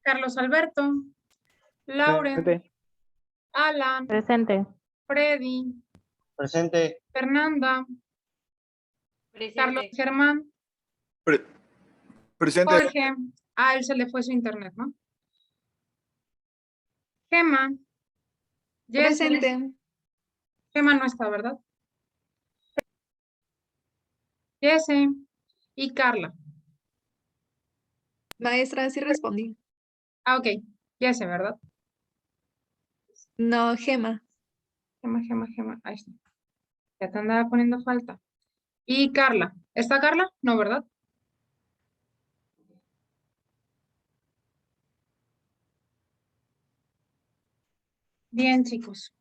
Carlos Alberto, Lauren, Presente. Alan, Presente. Freddy, Presente. Fernanda, Carlos Presente. Germán, Presente. Jorge. A él se le fue su internet, ¿no? Gema. Jessy. Presente. Gema no está, ¿verdad? Jessy y Carla. Maestra, sí respondí. Ah, ok. Jessy, ¿verdad? No, Gema. Gema. Ahí está. Ya te andaba poniendo falta. Y Carla. ¿Está Carla? No, ¿verdad? Bien, chicos.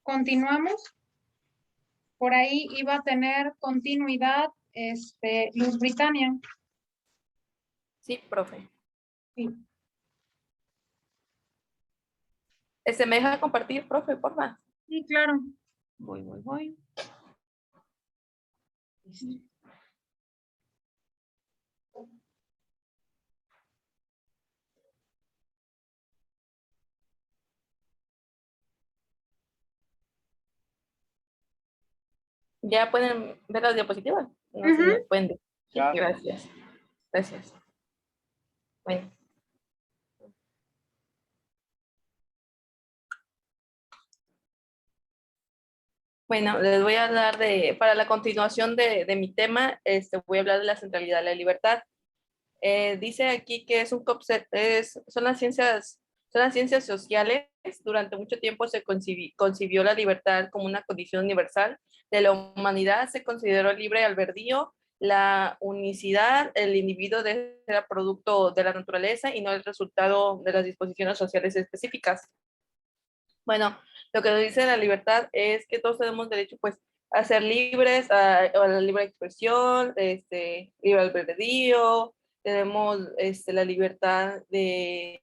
Continuamos. Por ahí iba a tener continuidad, Luz Britannia. Sí, profe. Sí. ¿Me deja compartir, profe, porfa? Sí, claro. Voy. ¿Ya pueden ver las diapositivas? No sé si me pueden decir. Ya. Gracias. Bueno. Bueno, les voy a hablar para la continuación de mi tema, voy a hablar de la centralidad de la libertad. Dice aquí que es un concepto, son las ciencias sociales. Durante mucho tiempo se concibió la libertad como una condición universal de la humanidad. Se consideró libre albedrío, la unicidad, el individuo de ser producto de la naturaleza y no el resultado de las disposiciones sociales específicas. Bueno, lo que nos dice la libertad es que todos tenemos derecho, pues, a ser libres, a la libre expresión, libre albedrío, tenemos la libertad de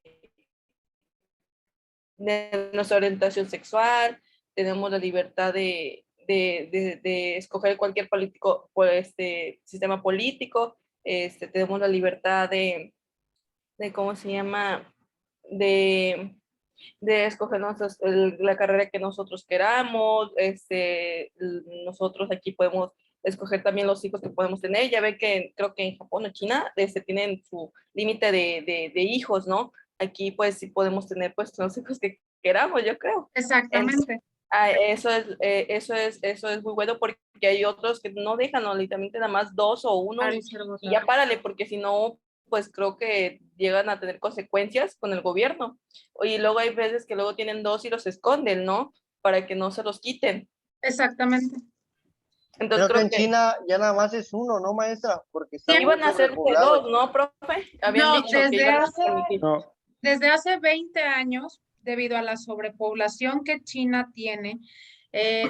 nuestra orientación sexual, tenemos la libertad de escoger cualquier político, sistema político, tenemos la libertad ¿cómo se llama? De escoger la carrera que nosotros queramos, nosotros aquí podemos escoger también los hijos que podemos tener. Ya ve que creo que en Japón o China tienen su límite de hijos, ¿no? Aquí pues sí podemos tener pues los hijos que queramos, yo creo. Exactamente. Eso es muy bueno porque hay otros que no dejan, ¿no? Literalmente nada más 2 o 1 y ya párale, porque si no, pues creo que llegan a tener consecuencias con el gobierno. Y luego hay veces que luego tienen 2 y los esconden, ¿no? Para que no se los quiten. Exactamente. Entonces Creo que en China ya nada más es 1, ¿no, maestra? Porque está muy iban a ser sobrepoblado. 2, ¿no, profe? Habían No, dicho que iban a permitir. No. desde hace 20 años, debido a la sobrepoblación que China tiene,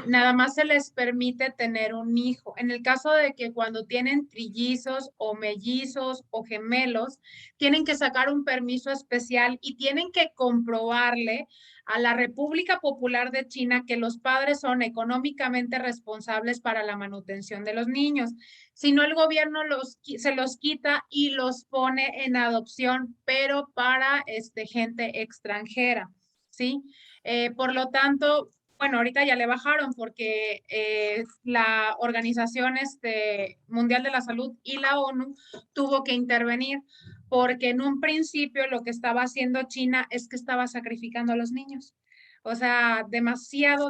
nada más se les permite tener un hijo. En el caso de que cuando tienen trillizos o mellizos o gemelos, tienen que sacar un permiso especial y tienen que comprobarle a la República Popular de China que los padres son económicamente responsables para la manutención de los niños. Si no, el gobierno se los quita y los pone en adopción, pero para gente extranjera, ¿sí? Por lo tanto, bueno, ahorita ya le bajaron porque la Organización Mundial de la Salud y la ONU tuvo que intervenir porque en un principio lo que estaba haciendo China es que estaba sacrificando a los niños. O sea, demasiado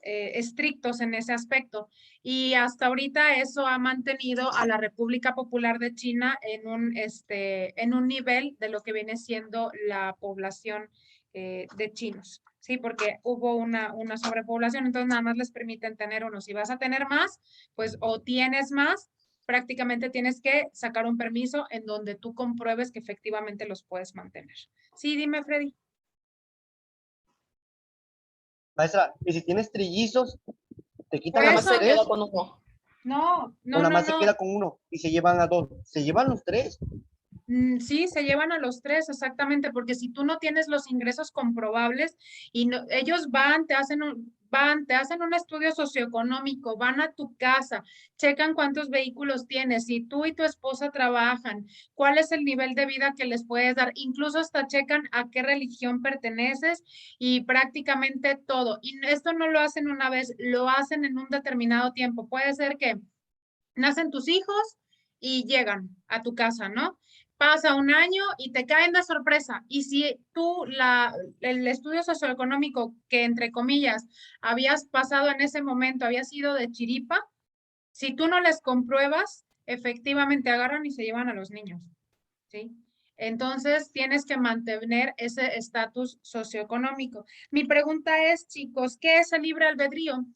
estrictos en ese aspecto. Y hasta ahorita eso ha mantenido a la República Popular de China en un nivel de lo que viene siendo la población de chinos. Sí, porque hubo una sobrepoblación, entonces nada más les permiten tener uno. Si vas a tener más, pues o tienes más, prácticamente tienes que sacar un permiso en donde tú compruebes que efectivamente los puedes mantener. Sí, dime, Freddy. Maestra, y si tienes trillizos, te quitan Nada a más los se 3 quedó con 1. No, o no, nada no, más se no. queda con 1 y se llevan a 2. ¿Se llevan los 3? Sí, se llevan a los 3, exactamente, porque si tú no tienes los ingresos comprobables y ellos van, te hacen van, te hacen un estudio socioeconómico, van a tu casa, checan cuántos vehículos tienes, si tú y tu esposa trabajan, cuál es el nivel de vida que les puedes dar, incluso hasta checan a qué religión perteneces y prácticamente todo. Y esto no lo hacen una vez, lo hacen en un determinado tiempo. Puede ser que nacen tus hijos y llegan a tu casa, ¿no? Pasa un año y te caen de sorpresa. Y si tú el estudio socioeconómico que, entre comillas, habías pasado en ese momento, había sido de chiripa, si tú no les compruebas, efectivamente agarran y se llevan a los niños, ¿sí? Entonces, tienes que mantener ese estatus socioeconómico. Mi pregunta es, chicos, ¿qué es el libre albedrío?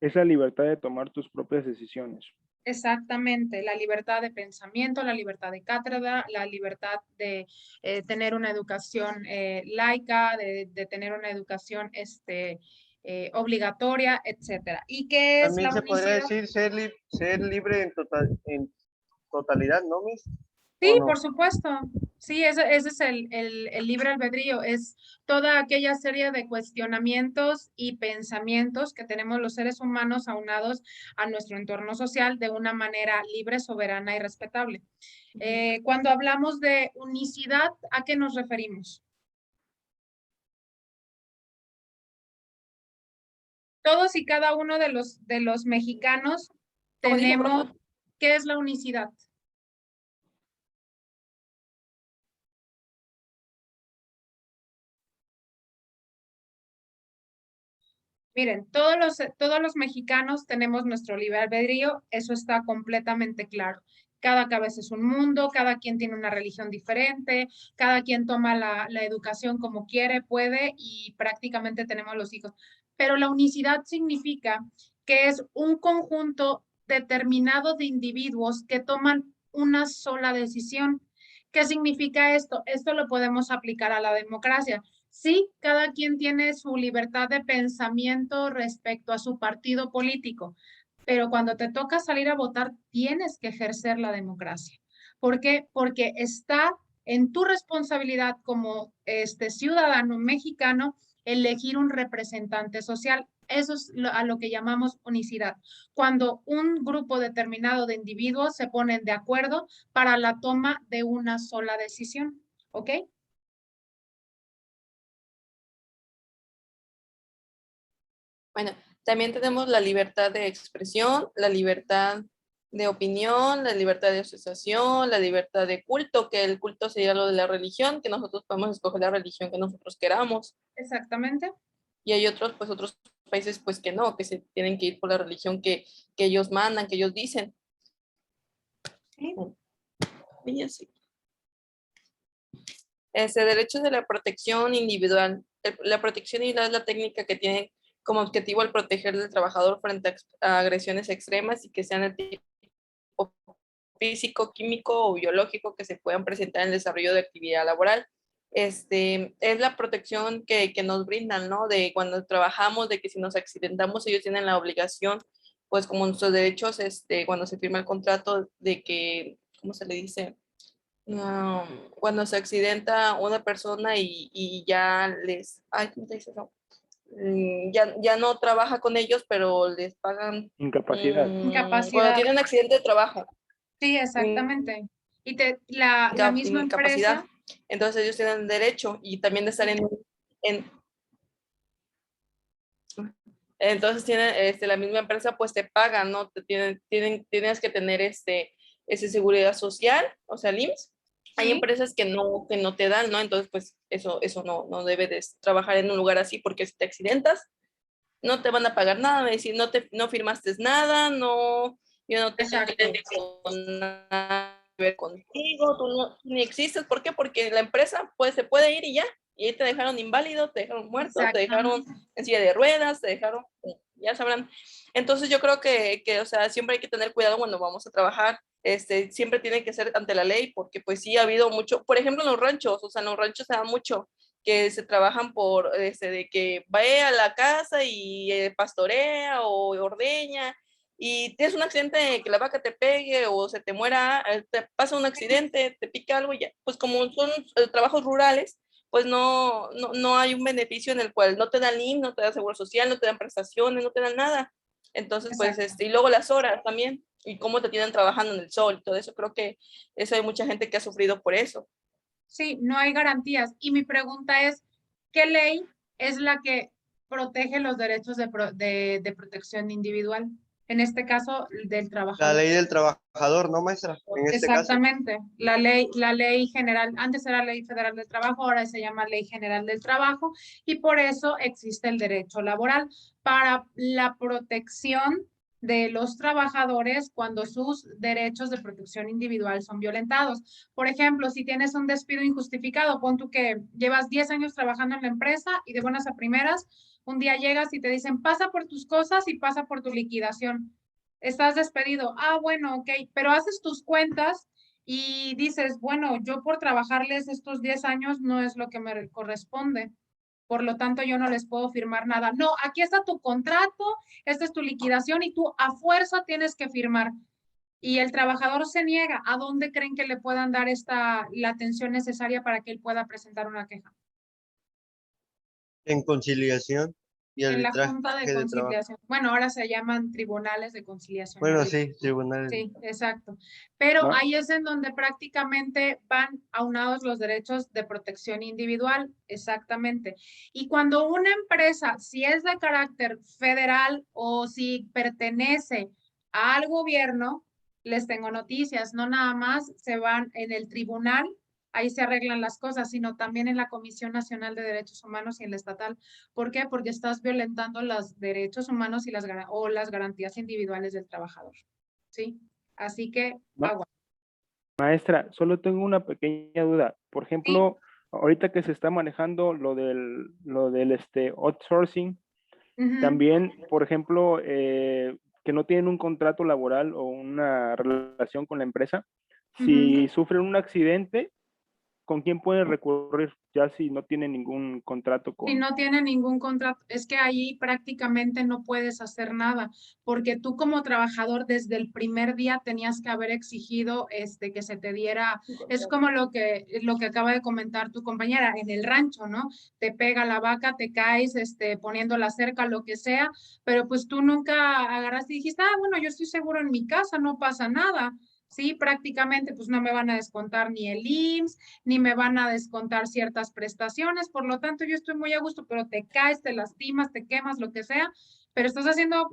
Es la libertad de tomar tus propias decisiones. Exactamente, la libertad de pensamiento, la libertad de cátedra, la libertad de tener una educación laica, de tener una educación obligatoria, etcétera. ¿Y qué es También la se podría unicidad? decir ser libre en totalidad, ¿no, Miss? ¿O Sí, no? por supuesto. Sí, ese es el libre albedrío. Es toda aquella serie de cuestionamientos y pensamientos que tenemos los seres humanos aunados a nuestro entorno social de una manera libre, soberana y respetable. Cuando hablamos de unicidad, ¿a qué nos referimos? Todos y cada uno de los mexicanos Como dijo, tenemos, profe. ¿qué es la unicidad? Miren, todos los mexicanos tenemos nuestro libre albedrío, eso está completamente claro. Cada cabeza es un mundo, cada quien tiene una religión diferente, cada quien toma la educación como quiere, puede y prácticamente tenemos los hijos. Pero la unicidad significa que es un conjunto determinado de individuos que toman una sola decisión. ¿Qué significa esto? Esto lo podemos aplicar a la democracia. Sí, cada quien tiene su libertad de pensamiento respecto a su partido político, pero cuando te toca salir a votar, tienes que ejercer la democracia. ¿Por qué? Porque está en tu responsabilidad como ciudadano mexicano elegir un representante social. Eso es a lo que llamamos unicidad. Cuando un grupo determinado de individuos se ponen de acuerdo para la toma de una sola decisión. ¿Ok? Bueno, también tenemos la libertad de expresión, la libertad de opinión, la libertad de asociación, la libertad de culto, que el culto sería lo de la religión, que nosotros podemos escoger la religión que nosotros queramos. Exactamente. Y hay otros, pues otros países, pues que no, que se tienen que ir por la religión que ellos mandan, que ellos dicen. Sí. Y así. Derecho de la protección individual. La protección individual es la técnica que tiene como objetivo el proteger al trabajador frente a agresiones extremas y que sean de tipo físico, químico o biológico que se puedan presentar en el desarrollo de actividad laboral. Es la protección que nos brindan, ¿no? De cuando trabajamos, de que si nos accidentamos, ellos tienen la obligación, pues como nuestros derechos, cuando se firma el contrato, de que, ¿cómo se le dice? Cuando se accidenta una persona y ya les, ay, ¿cómo se dice eso? Ya no trabaja con ellos, pero les pagan Incapacidad. cuando Incapacidad. tienen un accidente de trabajo, Sí, exactamente. Y la misma incapacidad. empresa, Entonces ellos tienen derecho y también de estar en entonces tienen, la misma empresa pues te paga, ¿no? Tienes que tener ese seguridad social, o sea, el IMSS. Hay sí, empresas que no te dan, ¿no? Entonces, pues eso no debe de trabajar en un lugar así porque si te accidentas, no te van a pagar nada, me decir, no firmaste nada, no, yo no exacto, tengo nada que ver contigo, tú ni existes, ¿por qué? Porque la empresa pues se puede ir y ya, y ahí te dejaron inválido, te dejaron muerto, te dejaron exactamente. en silla de ruedas, te dejaron, ya sabrán. Entonces yo creo o sea, siempre hay que tener cuidado cuando vamos a trabajar, siempre tiene que ser ante la ley, porque pues sí ha habido mucho, por ejemplo en los ranchos, o sea, en los ranchos se da mucho, que se trabajan por, de que vaya a la casa y pastorea o ordeña y tienes un accidente, que la vaca te pegue o se te muera, te pasa un accidente, te pica algo, y ya, pues como son trabajos rurales, pues no hay un beneficio en el cual no te dan IMSS, no te dan seguro social, no te dan prestaciones, no te dan nada. Entonces, pues, Exacto. y luego las horas también, y cómo te tienen trabajando en el sol, y todo eso, creo que eso hay mucha gente que ha sufrido por eso. Sí, no hay garantías. Y mi pregunta es, ¿qué ley es la que protege los derechos de protección individual? En este caso, del La trabajador. ley del trabajador, ¿no, maestra? En este caso. Exactamente. La ley general, antes era Ley Federal del Trabajo, ahora se llama Ley General del Trabajo, y por eso existe el derecho laboral para la protección de los trabajadores cuando sus derechos de protección individual son violentados. Por ejemplo, si tienes un despido injustificado, pon tú que llevas 10 años trabajando en la empresa y de buenas a primeras, un día llegas y te dicen, pasa por tus cosas y pasa por tu liquidación. Estás despedido. Ah, bueno, ok, pero haces tus cuentas y dices, bueno, yo por trabajarles estos 10 años no es lo que me corresponde. Por lo tanto, yo no les puedo firmar nada. No, aquí está tu contrato, esta es tu liquidación y tú a fuerza tienes que firmar. Y el trabajador se niega. ¿A dónde creen que le puedan dar la atención necesaria para que él pueda presentar una queja? En conciliación y En la arbitraje Junta de de trabajo. Conciliación. Bueno, ahora se llaman tribunales de conciliación y Bueno, arbitraje. sí, tribunales. Sí, exacto. Pero Ma- ahí es en donde prácticamente van aunados los derechos de protección individual, exactamente. Y cuando una empresa, si es de carácter federal o si pertenece al gobierno, les tengo noticias, no nada más se van en el tribunal, ahí se arreglan las cosas, sino también en la Comisión Nacional de Derechos Humanos y en la estatal. ¿Por qué? Porque estás violentando los derechos humanos y las garantías individuales del trabajador. ¿Sí? Así que, ma- agua. Maestra, solo tengo una pequeña duda. Por Sí. ejemplo, ahorita que se está manejando lo del outsourcing, Ujú, también, por ejemplo, que no tienen un contrato laboral o una relación con la empresa, ujú. si sufren un accidente, ¿con quién pueden recurrir? Ya si no tienen ningún contrato Si con... no tiene ningún contrato, es que ahí prácticamente no puedes hacer nada, porque tú como trabajador desde el primer día tenías que haber exigido que se te diera, es como lo que acaba de comentar tu compañera en el rancho, ¿no? Te pega la vaca, te caes, poniendo la cerca, lo que sea, pero pues tú nunca agarraste y dijiste, ah, bueno, yo estoy seguro en mi casa, no pasa nada. Sí, prácticamente pues no me van a descontar ni el IMSS, ni me van a descontar ciertas prestaciones, por lo tanto yo estoy muy a gusto, pero te caes, te lastimas, te quemas, lo que sea, pero estás haciendo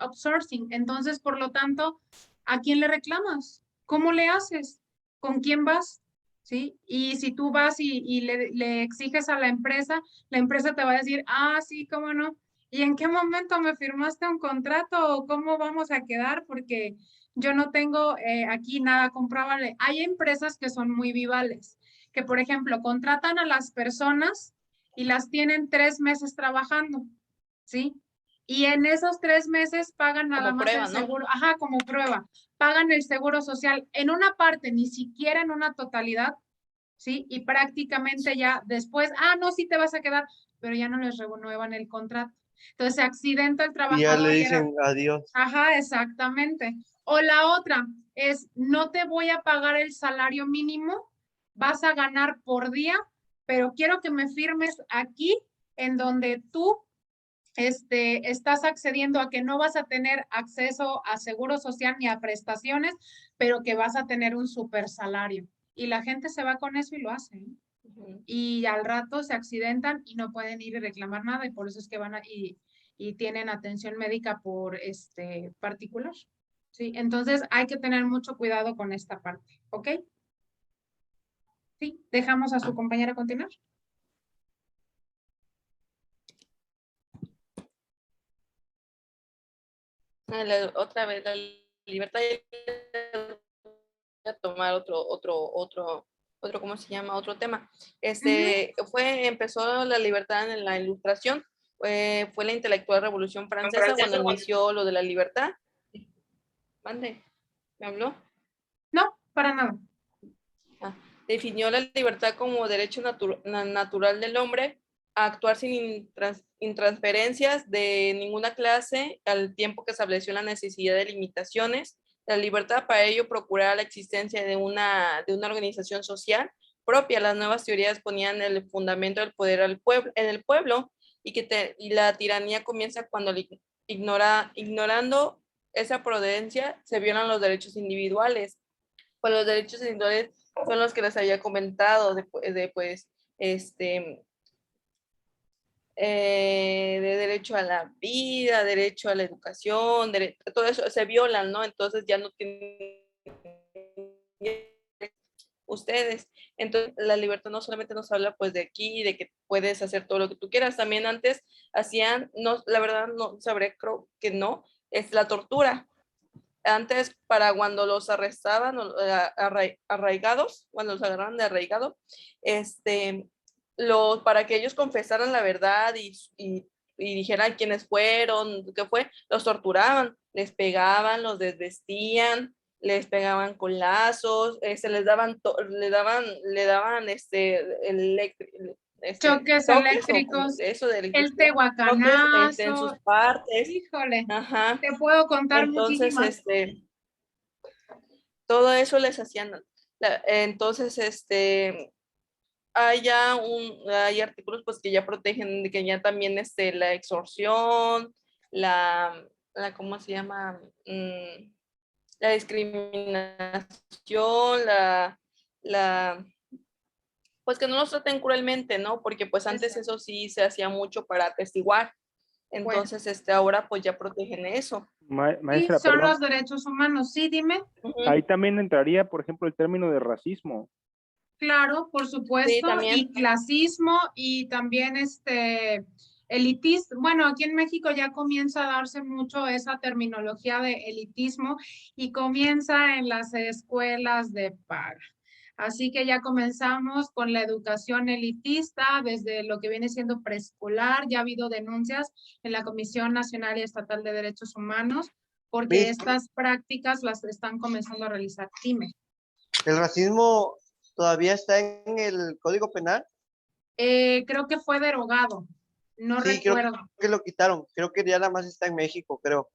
outsourcing, entonces por lo tanto, ¿a quién le reclamas? ¿Cómo le haces? ¿Con quién vas? ¿Sí? Y si tú vas y le exiges a la empresa te va a decir, ah, sí, cómo no. ¿Y en qué momento me firmaste un contrato o cómo vamos a quedar? Porque yo no tengo aquí nada comprobable. Hay empresas que son muy vivales, que por ejemplo contratan a las personas y las tienen 3 meses trabajando, ¿sí? Y en esos 3 meses pagan nada Como más el prueba, ¿no? seguro, ajá, como prueba, pagan el seguro social en una parte, ni siquiera en una totalidad, ¿sí? Y prácticamente ya después, ah, no, sí te vas a quedar, pero ya no les renuevan el contrato. Entonces se accidenta el Y ya le trabajador y era, dicen adiós. ajá, exactamente. O la otra es, no te voy a pagar el salario mínimo, vas a ganar por día, pero quiero que me firmes aquí en donde tú estás accediendo a que no vas a tener acceso a seguro social ni a prestaciones, pero que vas a tener un super salario. Y la gente se va con eso y lo hace, ¿eh? Ujú. Y al rato se accidentan y no pueden ir y reclamar nada y por eso es que van y tienen atención médica por particular. Sí, entonces hay que tener mucho cuidado con esta parte, ¿ok? Sí, dejamos a su compañera continuar. Otra vez, la libertad a tomar otro, ¿cómo se llama? Otro tema. Ujú, Empezó la libertad en la ilustración, fue la intelectual revolución francesa cuando inició lo de la libertad. Mande, ¿me habló? no, para nada. Ah, definió la libertad como derecho natural del hombre a actuar sin intransferencias de ninguna clase al tiempo que estableció la necesidad de limitaciones, la libertad para ello procurar la existencia de una organización social propia. Las nuevas teorías ponían el fundamento del poder al pueblo, en el pueblo y la tiranía comienza cuando ignorando esa prudencia se violan los derechos individuales. Pues los derechos individuales son los que les había comentado de derecho a la vida, derecho a la educación, todo eso se violan, ¿no? Entonces ya no tienen ustedes. Entonces la libertad no solamente nos habla pues de aquí, de que puedes hacer todo lo que tú quieras, también antes hacían, no, la verdad no sabré, creo que no, es la tortura. Antes, para cuando los arrestaban, arraigados, cuando los agarraron de arraigado, para que ellos confesaran la verdad y dijeran quiénes fueron, qué fue, los torturaban, les pegaban, los desvestían, les pegaban con lazos, le daban Choques toques o eléctricos, eso de el electricidad, toques en sus tehuacanazo. partes. Híjole, Ajá. te puedo contar Entonces, muchísimas. todo eso les hacían. Entonces, hay artículos pues que ya protegen, que ya también la extorsión, ¿cómo se llama? La discriminación, pues que no los traten cruelmente, ¿no? Porque pues antes eso sí se hacía mucho para atestiguar. Bueno, Entonces, ahora pues ya protegen eso. sí, Maestra, son perdón. los derechos humanos. Sí, dime. Ahí también entraría, por ejemplo, el término de racismo. Claro, por Sí, supuesto, también. y clasismo y también elitismo. Bueno, aquí en México ya comienza a darse mucho esa terminología de elitismo y comienza en las escuelas de paga. Así que ya comenzamos con la educación elitista desde lo que viene siendo preescolar. Ya ha habido denuncias en la Comisión Nacional y Estatal de Derechos Humanos porque Miss, estas prácticas las están comenzando a realizar. Dime. ¿el racismo todavía está en el Código Penal? Creo que fue derogado, no Sí, creo recuerdo. que lo quitaron. Creo que ya nada más está en México, creo.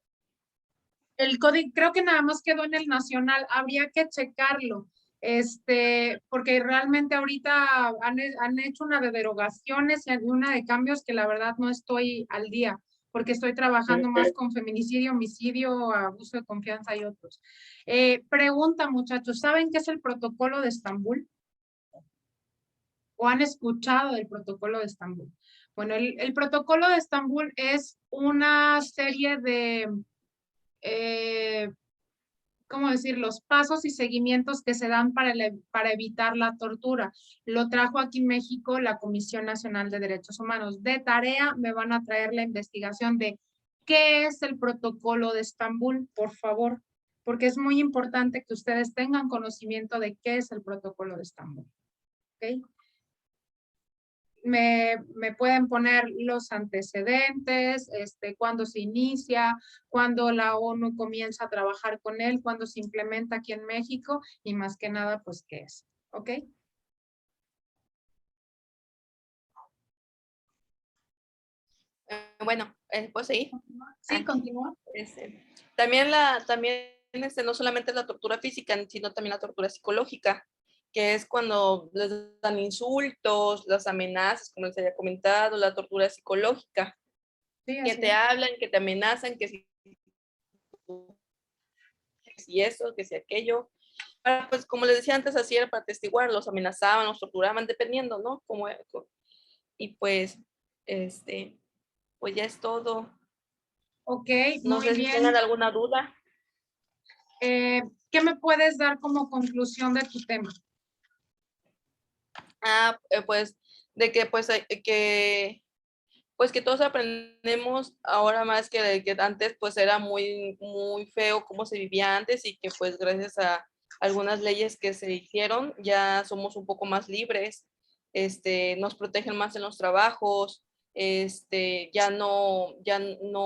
El código, creo que nada más quedó en el nacional, habría que checarlo, porque realmente ahorita han hecho una de derogaciones y una de cambios que la verdad no estoy al día, porque estoy trabajando más con feminicidio, homicidio, abuso de confianza y otros. Pregunta, muchachos, ¿saben qué es el protocolo de Estambul? ¿O han escuchado del protocolo de Estambul? Bueno, el protocolo de Estambul es una serie de, ¿cómo decir? Los pasos y seguimientos que se dan para evitar la tortura. Lo trajo aquí en México la Comisión Nacional de Derechos Humanos. De tarea me van a traer la investigación de qué es el protocolo de Estambul, por favor, porque es muy importante que ustedes tengan conocimiento de qué es el protocolo de Estambul. ¿Ok? Me pueden poner los antecedentes, cuándo se inicia, cuándo la ONU comienza a trabajar con él, cuándo se implementa aquí en México y más que nada, pues, ¿qué es? ¿Ok? Bueno, ¿puedo seguir? Sí, continúa. También no solamente la tortura física, sino también la tortura psicológica, que es cuando les dan insultos, las amenazas, como les había comentado, la tortura psicológica, Sí, que te hablan, que te amenazan, que si eso, que si aquello. Pues como les decía antes, así era para atestiguar, los amenazaban, los torturaban, dependiendo, ¿no? Y pues, pues ya es todo. Ok, No muy sé si bien. tengan alguna duda. ¿Qué me puedes dar como conclusión de tu tema? Pues de que pues que todos aprendemos ahora más que antes, pues era muy, muy feo cómo se vivía antes y que pues gracias a algunas leyes que se hicieron ya somos un poco más libres, nos protegen más en los trabajos, ya no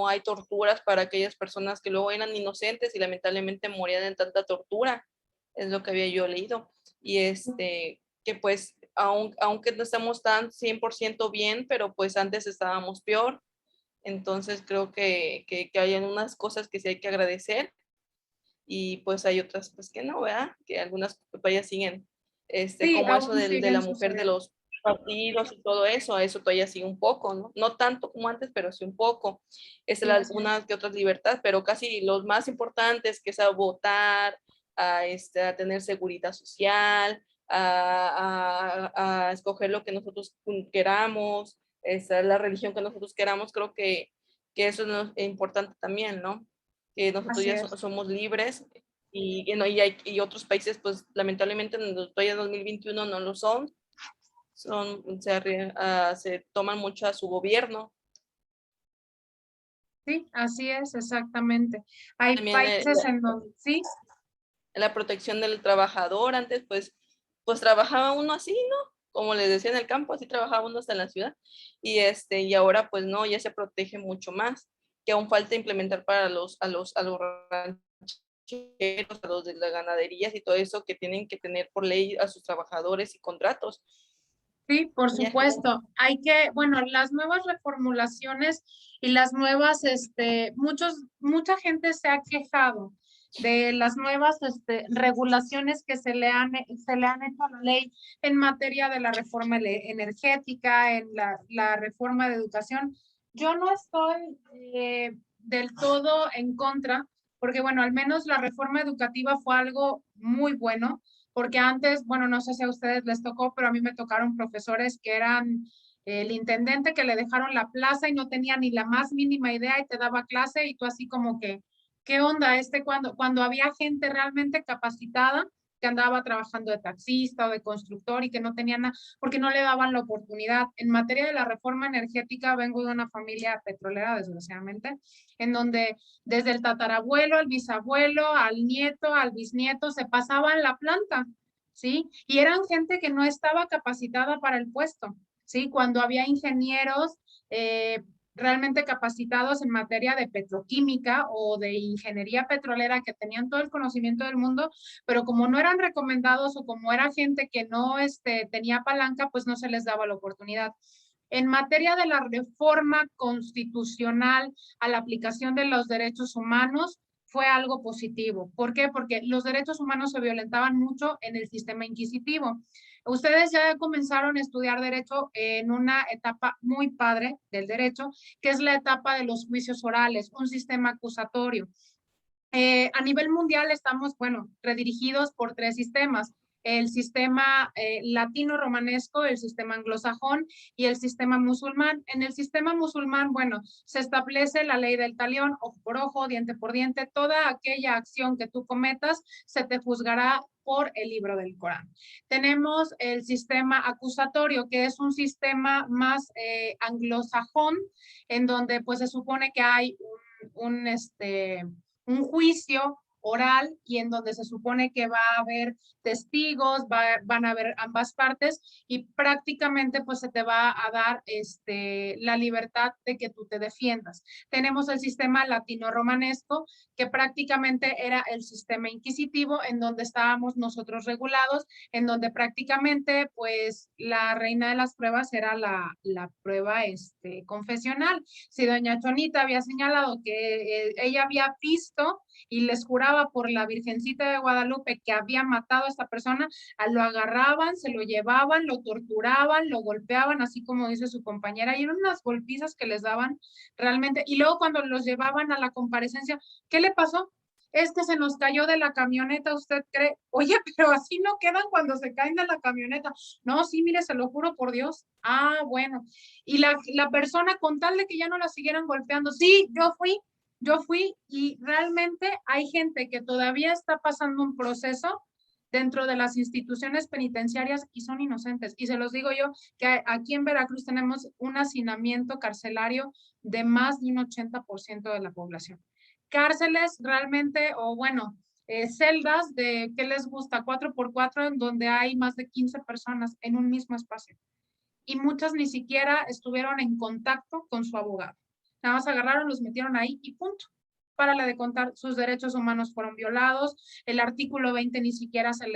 hay torturas para aquellas personas que luego eran inocentes y lamentablemente morían en tanta tortura, es lo que había yo leído. Y que pues aunque no estamos tan 100% bien, pero pues antes estábamos peor. Entonces creo que hay unas cosas que sí hay que agradecer y pues hay otras pues que no, ¿verdad? Que algunas todavía siguen, Sí, como eso aún de la siguen mujer de sucediendo. los partidos y todo eso, a eso todavía sigue un poco, ¿no? No tanto como antes, pero sí un poco. Sí, así es. Algunas que otras libertades, pero casi los más importantes, que es a votar, a tener seguridad social, a escoger lo que nosotros queramos, la religión que nosotros queramos, creo que eso es importante también, ¿no? Que nosotros Así ya es. somos libres no, y otros países, pues lamentablemente todavía en 2021 no lo son, se toman mucho a su gobierno. Sí, así es, exactamente. Hay También países en donde sí, la protección del trabajador, antes pues trabajaba uno así, ¿no? Como les decía en el campo, así trabajaba uno hasta en la ciudad. Y ahora pues no, ya se protege mucho más, que aún falta implementar para a los rancheros, a los de las ganaderías y todo eso, que tienen que tener por ley a sus trabajadores y contratos. sí, por Ya, supuesto. Hay que, bueno, las nuevas reformulaciones y las nuevas, mucha gente se ha quejado de las nuevas, regulaciones que se le han hecho a la ley en materia de la reforma energética, en la reforma de educación. Yo no estoy del todo en contra, porque bueno, al menos la reforma educativa fue algo muy bueno porque antes, bueno, no sé si a ustedes les tocó, pero a mí me tocaron profesores que eran el intendente que le dejaron la plaza y no tenía ni la más mínima idea y te daba clase y tú así como que, ¿qué onda? Cuando había gente realmente capacitada que andaba trabajando de taxista o de constructor y que no tenían nada, porque no le daban la oportunidad. En materia de la reforma energética, vengo de una familia petrolera, desgraciadamente, en donde desde el tatarabuelo, al bisabuelo, al nieto, al bisnieto, se pasaban la planta, ¿sí? Y eran gente que no estaba capacitada para el puesto, ¿sí? Cuando había ingenieros realmente capacitados en materia de petroquímica o de ingeniería petrolera que tenían todo el conocimiento del mundo, pero como no eran recomendados o como era gente que no tenía palanca, pues no se les daba la oportunidad. En materia de la reforma constitucional a la aplicación de los derechos humanos, fue algo positivo. ¿Por qué? Porque los derechos humanos se violentaban mucho en el sistema inquisitivo. Ustedes ya comenzaron a estudiar derecho en una etapa muy padre del derecho, que es la etapa de los juicios orales, un sistema acusatorio. A nivel mundial estamos, bueno, redirigidos por tres sistemas. El sistema latino-romanesco, el sistema anglosajón y el sistema musulmán. En el sistema musulmán, bueno, se establece la ley del talión, ojo por ojo, diente por diente. Toda aquella acción que tú cometas se te juzgará por el libro del Corán. Tenemos el sistema acusatorio, que es un sistema más anglosajón, en donde pues se supone que hay un juicio oral y en donde se supone que va a haber testigos, van a haber ambas partes y prácticamente pues se te va a dar la libertad de que tú te defiendas. Tenemos el sistema latino-romanesco que prácticamente era el sistema inquisitivo en donde estábamos nosotros regulados, en donde prácticamente pues la reina de las pruebas era la prueba confesional. Si doña Chonita había señalado que ella había visto y les juraba por la Virgencita de Guadalupe que había matado a esta persona, lo agarraban, se lo llevaban, lo torturaban, lo golpeaban, así como dice su compañera, y eran unas golpizas que les daban realmente. Y luego cuando los llevaban a la comparecencia, ¿qué le pasó? Es que se nos cayó de la camioneta, ¿usted cree? Oye, pero así no quedan cuando se caen de la camioneta. No, sí, mire, se lo juro por Dios. Ah, bueno. Y la persona con tal de que ya no la siguieran golpeando, sí, yo fui y realmente hay gente que todavía está pasando un proceso dentro de las instituciones penitenciarias y son inocentes. Y se los digo yo que aquí en Veracruz tenemos un hacinamiento carcelario de más de un 80% de la población. Cárceles realmente, o bueno, celdas de, ¿qué les gusta? 4x4, en donde hay más de 15 personas en un mismo espacio. Y muchas ni siquiera estuvieron en contacto con su abogado. Nada más agarraron, los metieron ahí y punto. Párale de contar, sus derechos humanos fueron violados, el artículo 20 ni siquiera se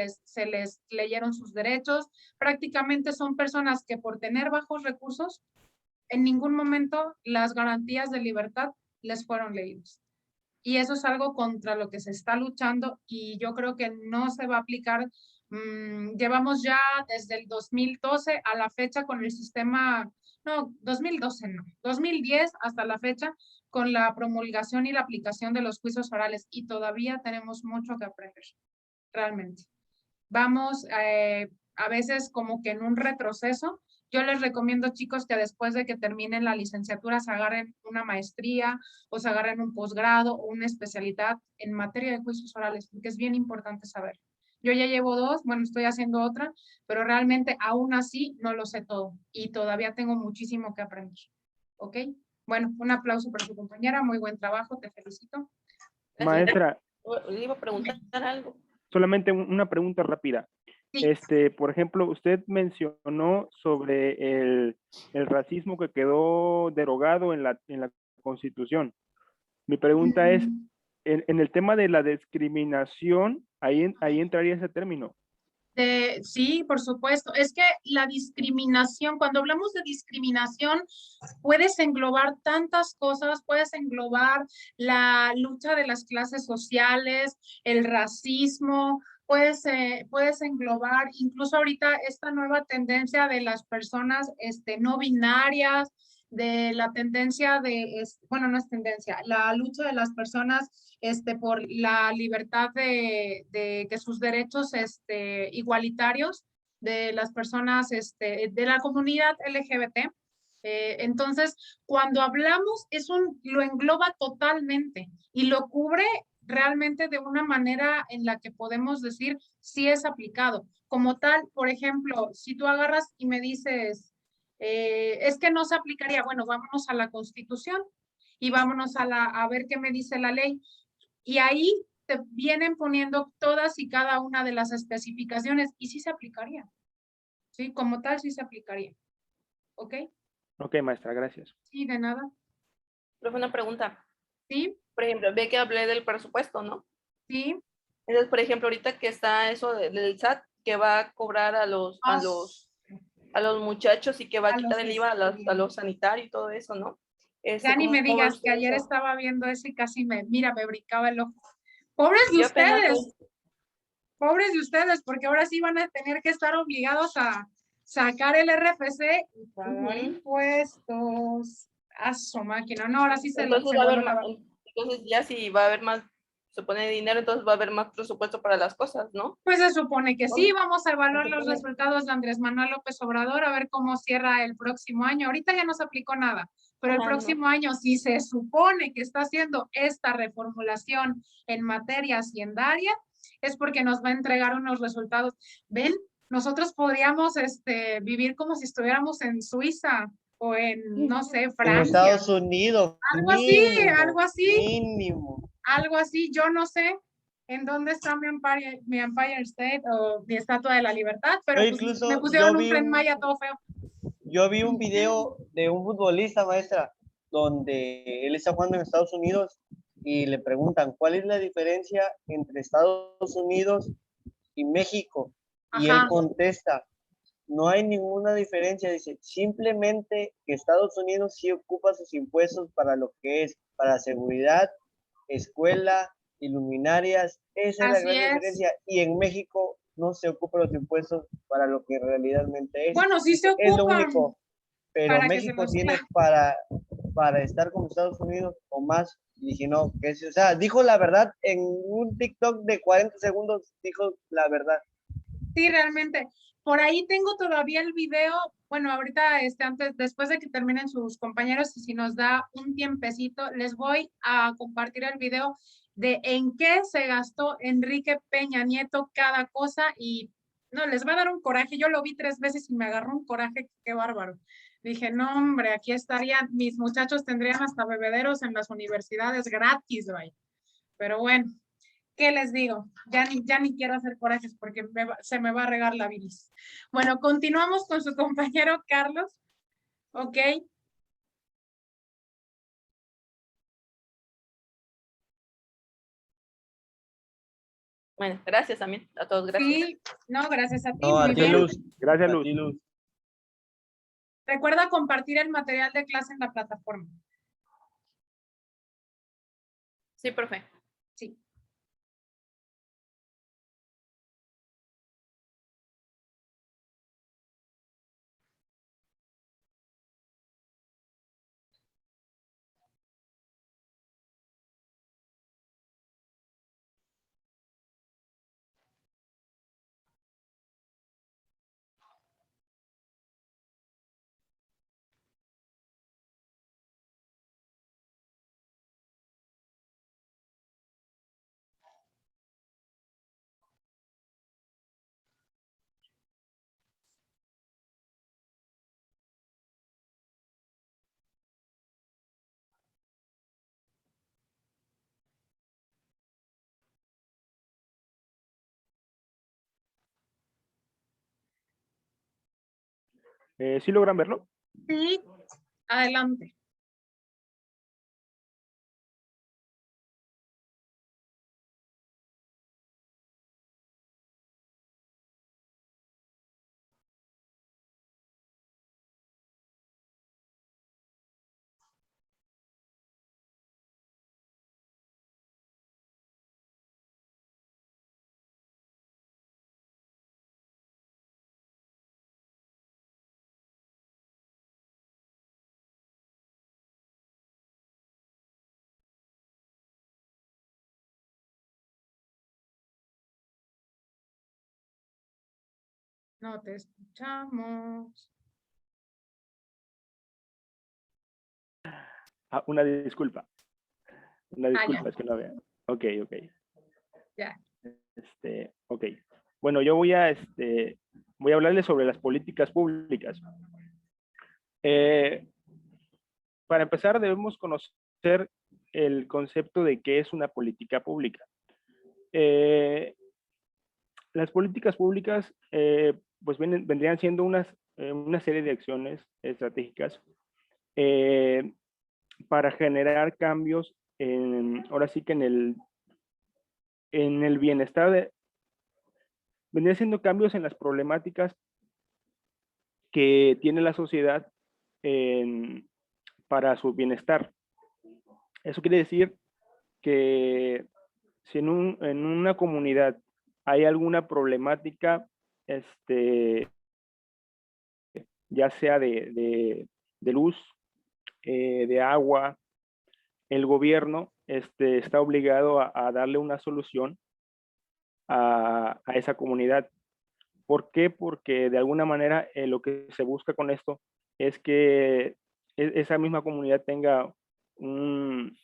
les leyeron sus derechos, prácticamente son personas que por tener bajos recursos, en ningún momento las garantías de libertad les fueron leídas. Y eso es algo contra lo que se está luchando y yo creo que no se va a aplicar. Llevamos ya desde el 2012 a la fecha con el sistema, no, 2012 no, 2010 hasta la fecha con la promulgación y la aplicación de los juicios orales y todavía tenemos mucho que aprender, realmente. Vamos a veces como que en un retroceso. Yo les recomiendo, chicos, que después de que terminen la licenciatura se agarren una maestría o se agarren un posgrado o una especialidad en materia de juicios orales, porque es bien importante saber. Yo ya llevo 2, bueno, estoy haciendo otra, pero realmente aún así no lo sé todo y todavía tengo muchísimo que aprender. ¿Ok? Bueno, un aplauso para su compañera, muy buen trabajo, te felicito. Maestra, Le iba a preguntar algo. solamente una pregunta rápida. Sí. Por ejemplo, usted mencionó sobre el racismo que quedó derogado en la Constitución. Mi pregunta es, en el tema de la discriminación, ahí entraría ese término. Sí, por supuesto. Es que la discriminación, cuando hablamos de discriminación, puedes englobar tantas cosas, puedes englobar la lucha de las clases sociales, el racismo, puedes englobar incluso ahorita esta nueva tendencia de las personas no binarias, de la tendencia bueno, no es tendencia, la lucha de las personas por la libertad de que sus derechos igualitarios de las personas de la comunidad LGBT. Entonces, cuando hablamos, lo engloba totalmente y lo cubre realmente de una manera en la que podemos decir si es aplicado. Como tal, por ejemplo, si tú agarras y me dices, es que no se aplicaría, bueno, vámonos a la Constitución y vámonos a ver qué me dice la ley. Y ahí te vienen poniendo todas y cada una de las especificaciones y sí se aplicaría. Sí, como tal sí se aplicaría. ¿Ok? Ok, maestra, gracias. Sí, de nada. Pero una pregunta. Sí, Por ejemplo, ve que hablé del presupuesto, ¿no? sí. Entonces, por ejemplo, ahorita que está eso del SAT, que va a cobrar a los muchachos y que va a quitar el IVA a los sanitarios y todo eso, ¿no? Ya ni ¿Cómo me ven digas que ustedes ayer eso? estaba viendo eso y casi me brincaba el ojo. Pobres de Yo apenas ustedes, porque ahora sí van a tener que estar obligados a sacar el RFC y pagar impuestos. A su máquina. No, ahora sí se entonces va a voló haber la más, entonces ya si va a haber más, se pone dinero, entonces va a haber más presupuesto para las cosas, ¿no? Pues se supone que sí, ¿No? vamos a evaluar Se los supone. resultados de Andrés Manuel López Obrador, a ver cómo cierra el próximo año. Ahorita ya no se aplicó nada, pero el Ajá, próximo no. año, si se supone que está haciendo esta reformulación en materia hacendaria, es porque nos va a entregar unos resultados. ¿Ven? Nosotros podríamos vivir como si estuviéramos en Suiza o en, no sé, En Francia. Estados Unidos, Algo así, algo así. mínimo. Algo así, yo no sé en dónde está mi Empire State o mi Estatua de la Libertad, pero Yo pues me incluso, pusieron un Tren Maya todo feo. yo vi un video de un futbolista, maestra, donde él está jugando en Estados Unidos y le preguntan, ¿cuál es la diferencia entre Estados Unidos y México? Y él Ajá, contesta, no hay ninguna diferencia, dice, simplemente que Estados Unidos sí ocupa sus impuestos para lo que es, para seguridad, escuela, iluminarias, esa es la así gran es. diferencia, y en México no se ocupan los impuestos para lo que realmente es. Bueno, sí se Dice, es lo ocupan único, pero para que se México los... tiene para estar como Estados Unidos o más. Y dije, no, que es, o sea, dijo la verdad en un TikTok de 40 segundos, dijo la verdad. Sí, realmente. Por ahí tengo todavía el video. Bueno, ahorita, antes, después de que terminen sus compañeros, y si nos da un tiempecito, les voy a compartir el video de en qué se gastó Enrique Peña Nieto cada cosa y no, les va a dar un coraje. Yo lo vi 3 veces y me agarró un coraje, qué bárbaro. Dije, no, hombre, aquí estarían, mis muchachos tendrían hasta bebederos en las universidades gratis, güey. Pero bueno. ¿Qué les digo? Ya ni quiero hacer corajes porque se me va a regar la bilis. Bueno, continuamos con su compañero Carlos. Ok. Bueno, gracias también a todos, gracias. Sí, no, gracias a ti, No, a muy ti, bien. Luz. Gracias, A Luz. ti, Luz. Recuerda compartir el material de clase en la plataforma. Sí, profe. Sí. ¿Sí logran verlo? Sí, adelante. No te escuchamos. Ah, una disculpa. Una Ah, disculpa, ya, es que no veo. Ok, ok. ya. Ok. Bueno, yo voy a hablarles sobre las políticas públicas. Eh, para empezar, debemos conocer el concepto de qué es una política pública. Las políticas públicas pues vendrían siendo una serie de acciones estratégicas para generar cambios ahora sí que en el bienestar, vendrían siendo cambios en las problemáticas que tiene la sociedad para su bienestar. Eso quiere decir que si en una comunidad hay alguna problemática, ya sea de luz, de agua, el gobierno está obligado a darle una solución a esa comunidad. ¿Por qué? Porque de alguna manera lo que se busca con esto es que esa misma comunidad tenga un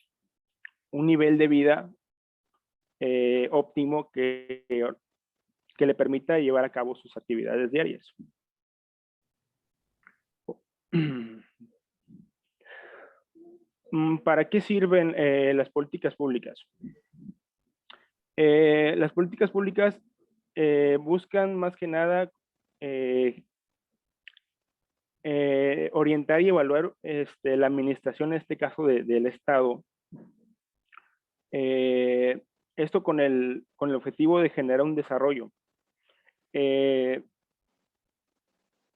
nivel de vida óptimo que le permita llevar a cabo sus actividades diarias. ¿Para qué sirven las políticas públicas? Las políticas públicas buscan más que nada orientar y evaluar la administración, en este caso del Estado. Esto con el objetivo de generar un desarrollo. En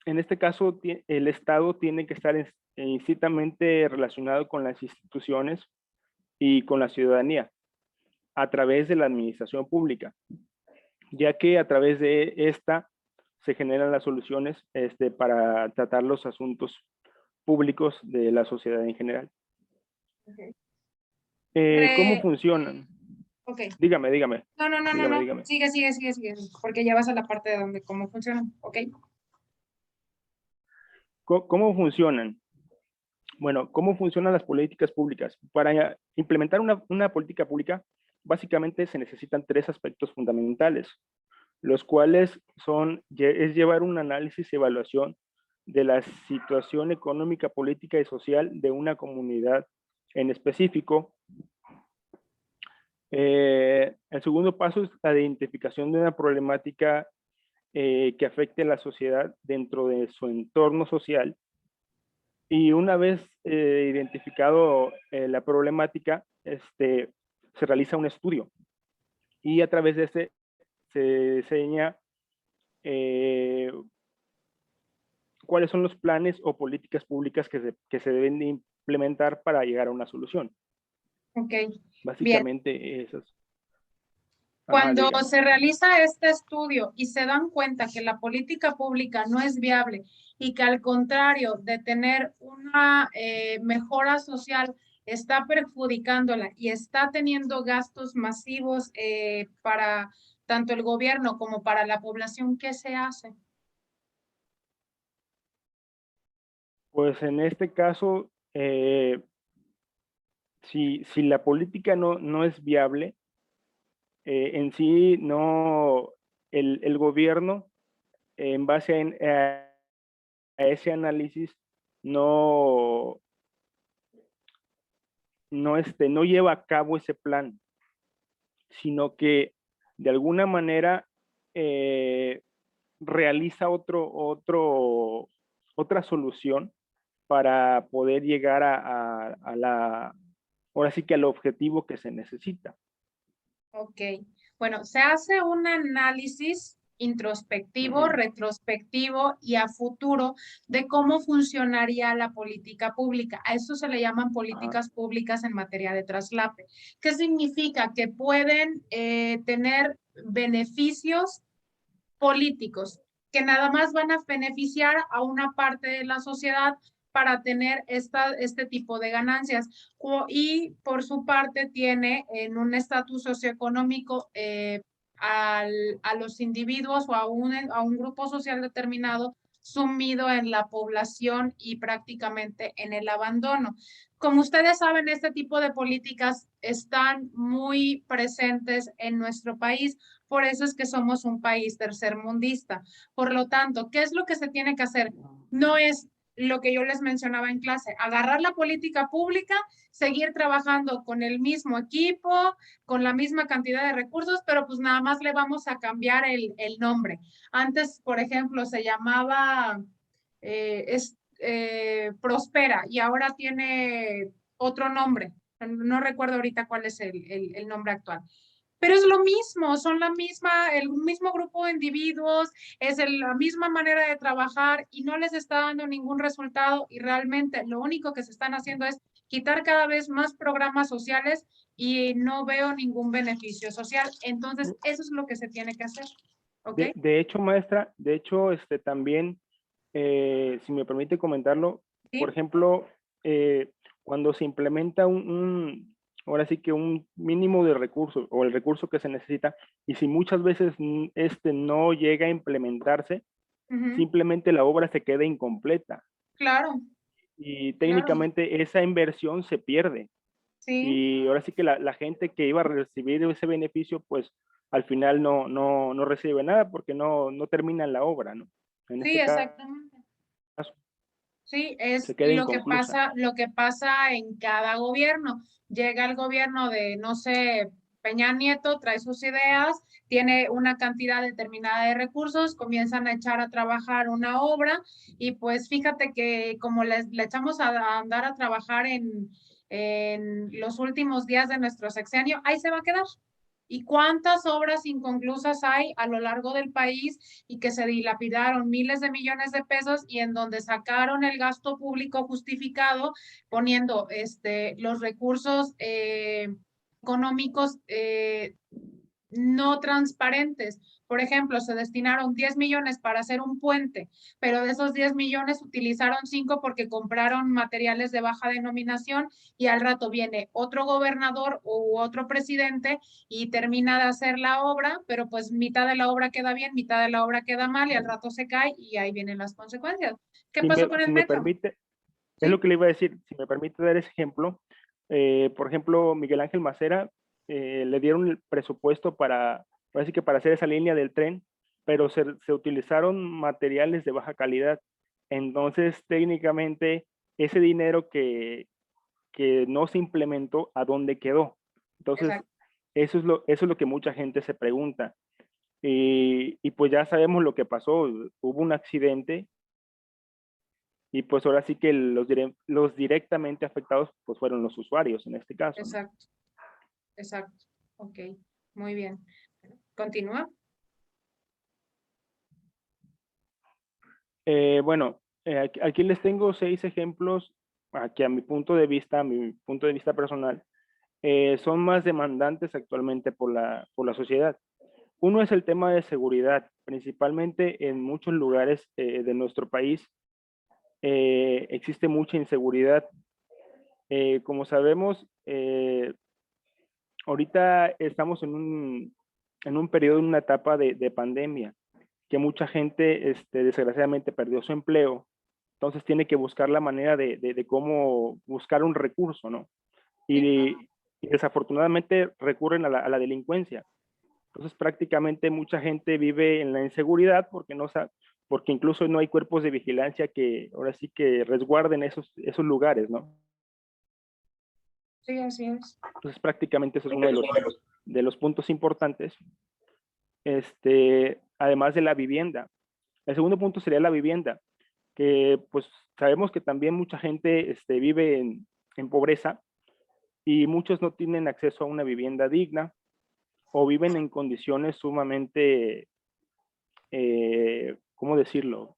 este caso, el Estado tiene que estar estrictamente relacionado con las instituciones y con la ciudadanía a través de la administración pública, ya que a través de esta se generan las soluciones para tratar los asuntos públicos de la sociedad en general. Okay. ¿Cómo funcionan? Ok. Dígame. No. Sigue, porque ya vas a la parte de donde cómo funcionan. Ok. ¿Cómo funcionan? Bueno, ¿cómo funcionan las políticas públicas? Para implementar una política pública, básicamente se necesitan tres aspectos fundamentales, los cuales es llevar un análisis y evaluación de la situación económica, política y social de una comunidad en específico. El segundo paso es la identificación de una problemática que afecte a la sociedad dentro de su entorno social. Y una vez identificado la problemática, se realiza un estudio y a través de se enseña cuáles son los planes o políticas públicas que se deben de implementar para llegar a una solución. Ok, bien. Básicamente esas. Cuando dígame. se realiza este estudio y se dan cuenta que la política pública no es viable y que al contrario de tener una mejora social está perjudicándola y está teniendo gastos masivos para tanto el gobierno como para la población, ¿qué se hace? Pues en este caso, si la política no es viable, en sí no, el gobierno, en base a ese análisis, no lleva a cabo ese plan, sino que de alguna manera realiza otra solución para poder llegar ahora sí que al objetivo que se necesita. Ok, bueno, se hace un análisis introspectivo, retrospectivo y a futuro de cómo funcionaría la política pública. A eso se le llaman políticas públicas en materia de traslape. ¿Qué significa? Que pueden tener beneficios políticos que nada más van a beneficiar a una parte de la sociedad para tener este tipo de ganancias. Y por su parte tiene en un estatus socioeconómico a los individuos o a un grupo social determinado sumido en la población y prácticamente en el abandono. Como ustedes saben, este tipo de políticas están muy presentes en nuestro país, por eso es que somos un país tercermundista. Por lo tanto, ¿qué es lo que se tiene que hacer? No es lo que yo les mencionaba en clase, agarrar la política pública, seguir trabajando con el mismo equipo, con la misma cantidad de recursos, pero pues nada más le vamos a cambiar el nombre. Antes, por ejemplo, se llamaba Prospera y ahora tiene otro nombre. No recuerdo ahorita cuál es el nombre actual. Pero es lo mismo, son el mismo grupo de individuos, es la misma manera de trabajar y no les está dando ningún resultado y realmente lo único que se están haciendo es quitar cada vez más programas sociales y no veo ningún beneficio social. Entonces, eso es lo que se tiene que hacer. ¿Ok? De hecho, maestra, también, si me permite comentarlo, ¿Sí? por ejemplo, cuando se implementa ahora sí que un mínimo de recursos o el recurso que se necesita, y si muchas veces no llega a implementarse, simplemente la obra se queda incompleta. Claro, Y claro. técnicamente esa inversión se pierde. Sí. Y ahora sí que la gente que iba a recibir ese beneficio, pues al final no recibe nada porque no termina la obra, ¿no? En Sí, este exactamente. caso, Sí, es se queda inconclusa. lo que pasa en cada gobierno. Llega el gobierno de, no sé, Peña Nieto, trae sus ideas, tiene una cantidad determinada de recursos, comienzan a echar a trabajar una obra y pues fíjate que como le echamos a andar a trabajar en los últimos días de nuestro sexenio, ahí se va a quedar. ¿Y cuántas obras inconclusas hay a lo largo del país y que se dilapidaron miles de millones de pesos y en donde sacaron el gasto público justificado poniendo los recursos económicos no transparentes? Por ejemplo, se destinaron 10 millones para hacer un puente, pero de esos 10 millones utilizaron 5 porque compraron materiales de baja denominación y al rato viene otro gobernador u otro presidente y termina de hacer la obra, pero pues mitad de la obra queda bien, mitad de la obra queda mal y al rato se cae y ahí vienen las consecuencias. ¿Qué pasó con Si el me metro? permite, es lo ¿Sí? que le iba a decir, si me permite dar ese ejemplo, por ejemplo, Miguel Ángel Macera, le dieron el presupuesto así que para hacer esa línea del tren, pero se utilizaron materiales de baja calidad. Entonces, técnicamente, ese dinero que no se implementó, ¿a dónde quedó? Entonces, Exacto. eso es lo que mucha gente se pregunta. Y pues ya sabemos lo que pasó, hubo un accidente y pues ahora sí que los directamente afectados pues fueron los usuarios en este caso, ¿no? Exacto. Exacto. Ok. Muy bien. Continúa. Bueno, aquí les tengo 6 ejemplos que a mi punto de vista, personal, son más demandantes actualmente por la sociedad. Uno es el tema de seguridad, principalmente en muchos lugares de nuestro país existe mucha inseguridad. Como sabemos, ahorita estamos en un periodo, en una etapa de pandemia, que mucha gente desgraciadamente perdió su empleo, entonces tiene que buscar la manera de cómo buscar un recurso, ¿no? Y, y desafortunadamente recurren a la delincuencia. Entonces prácticamente mucha gente vive en la inseguridad porque no sabe, porque incluso no hay cuerpos de vigilancia que ahora sí que resguarden esos lugares, ¿no? Sí, así es. Entonces prácticamente eso es uno de los puntos importantes, además de la vivienda. El segundo punto sería la vivienda, que pues sabemos que también mucha gente vive en pobreza y muchos no tienen acceso a una vivienda digna o viven en condiciones sumamente, ¿cómo decirlo?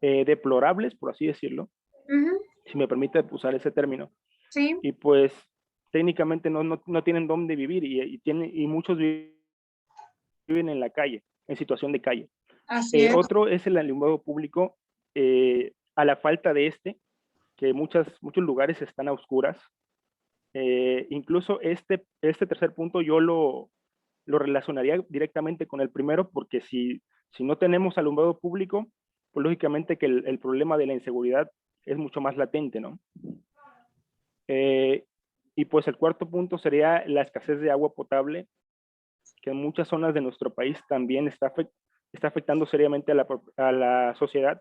Deplorables, por así decirlo, si me permite usar ese término. Sí. Y pues técnicamente no tienen dónde vivir y muchos viven en la calle, en situación de calle. Así es. Otro es el alumbrado público, a la falta de que muchos lugares están a oscuras. Incluso este tercer punto yo lo relacionaría directamente con el primero, porque si no tenemos alumbrado público, pues lógicamente que el problema de la inseguridad es mucho más latente, ¿no? Y pues el cuarto punto sería la escasez de agua potable, que en muchas zonas de nuestro país también está afectando seriamente a la sociedad,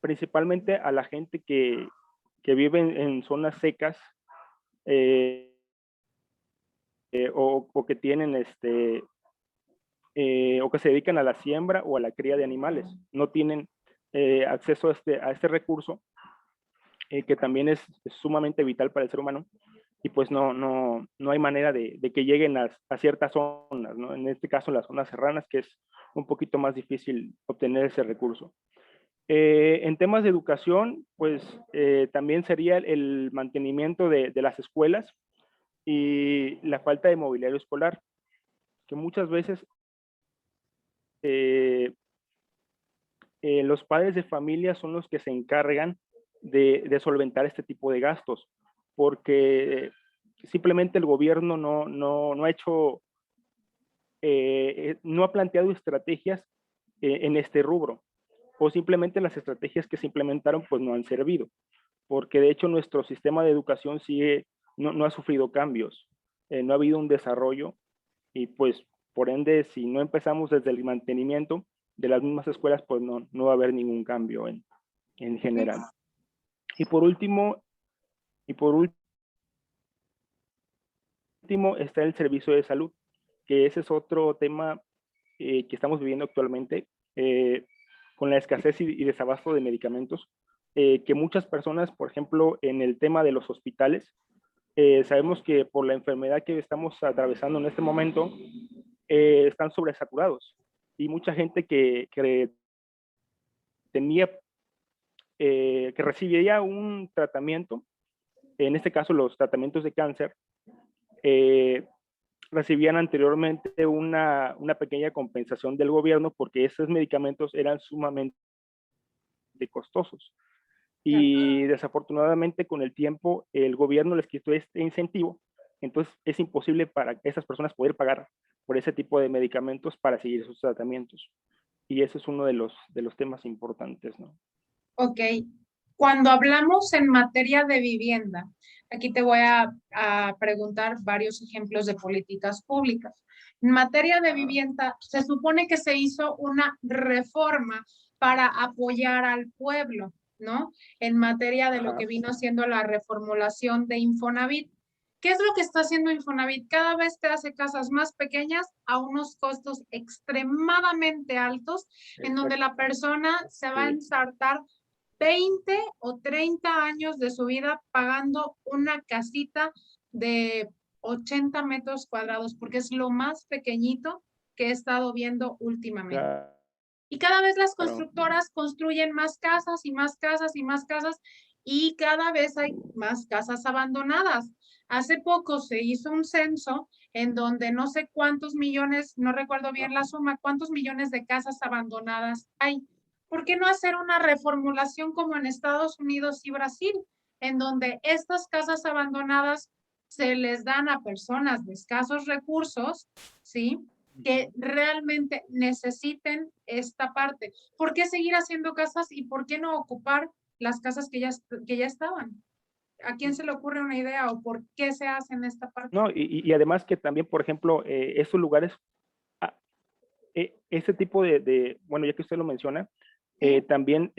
principalmente a la gente que vive en zonas secas o que tienen o que se dedican a la siembra o a la cría de animales. No tienen acceso a este recurso que también es sumamente vital para el ser humano y pues no hay manera de que lleguen a ciertas zonas, ¿no? En este caso las zonas serranas, que es un poquito más difícil obtener ese recurso. En temas de educación, pues también sería el mantenimiento de las escuelas y la falta de mobiliario escolar, que muchas veces los padres de familia son los que se encargan de solventar este tipo de gastos, porque simplemente el gobierno no ha hecho, no ha planteado estrategias en este rubro, o simplemente las estrategias que se implementaron pues no han servido, porque de hecho nuestro sistema de educación no ha sufrido cambios, no ha habido un desarrollo y pues por ende si no empezamos desde el mantenimiento de las mismas escuelas pues no va a haber ningún cambio en general. Y por último está el servicio de salud, que ese es otro tema que estamos viviendo actualmente con la escasez y desabasto de medicamentos, que muchas personas, por ejemplo, en el tema de los hospitales, sabemos que por la enfermedad que estamos atravesando en este momento, están sobresaturados y mucha gente que tenía, que recibiría un tratamiento, en este caso los tratamientos de cáncer, recibían anteriormente una pequeña compensación del gobierno porque esos medicamentos eran sumamente costosos. Y desafortunadamente con el tiempo el gobierno les quitó este incentivo, entonces es imposible para esas personas poder pagar por ese tipo de medicamentos para seguir sus tratamientos. Y ese es uno de los temas importantes, ¿no? Ok. Cuando hablamos en materia de vivienda, aquí te voy a preguntar varios ejemplos de políticas públicas. En materia de vivienda, se supone que se hizo una reforma para apoyar al pueblo, ¿no? En materia de lo que vino siendo la reformulación de Infonavit. ¿Qué es lo que está haciendo Infonavit? Cada vez te hace casas más pequeñas a unos costos extremadamente altos, en donde la persona se va a ensartar 20 o 30 años de su vida pagando una casita de 80 metros cuadrados, porque es lo más pequeñito que he estado viendo últimamente. Y cada vez las Claro. constructoras construyen más casas y más casas y más casas y cada vez hay más casas abandonadas. Hace poco se hizo un censo en donde no sé cuántos millones, no recuerdo bien la suma, cuántos millones de casas abandonadas hay. ¿Por qué no hacer una reformulación como en Estados Unidos y Brasil, en donde estas casas abandonadas se les dan a personas de escasos recursos, ¿sí? Que realmente necesiten esta parte? ¿Por qué seguir haciendo casas y por qué no ocupar las casas que ya estaban? ¿A quién se le ocurre una idea o por qué se hace en esta parte? No, y además que también, por ejemplo, esos lugares, ah, ese tipo bueno, ya que usted lo menciona, también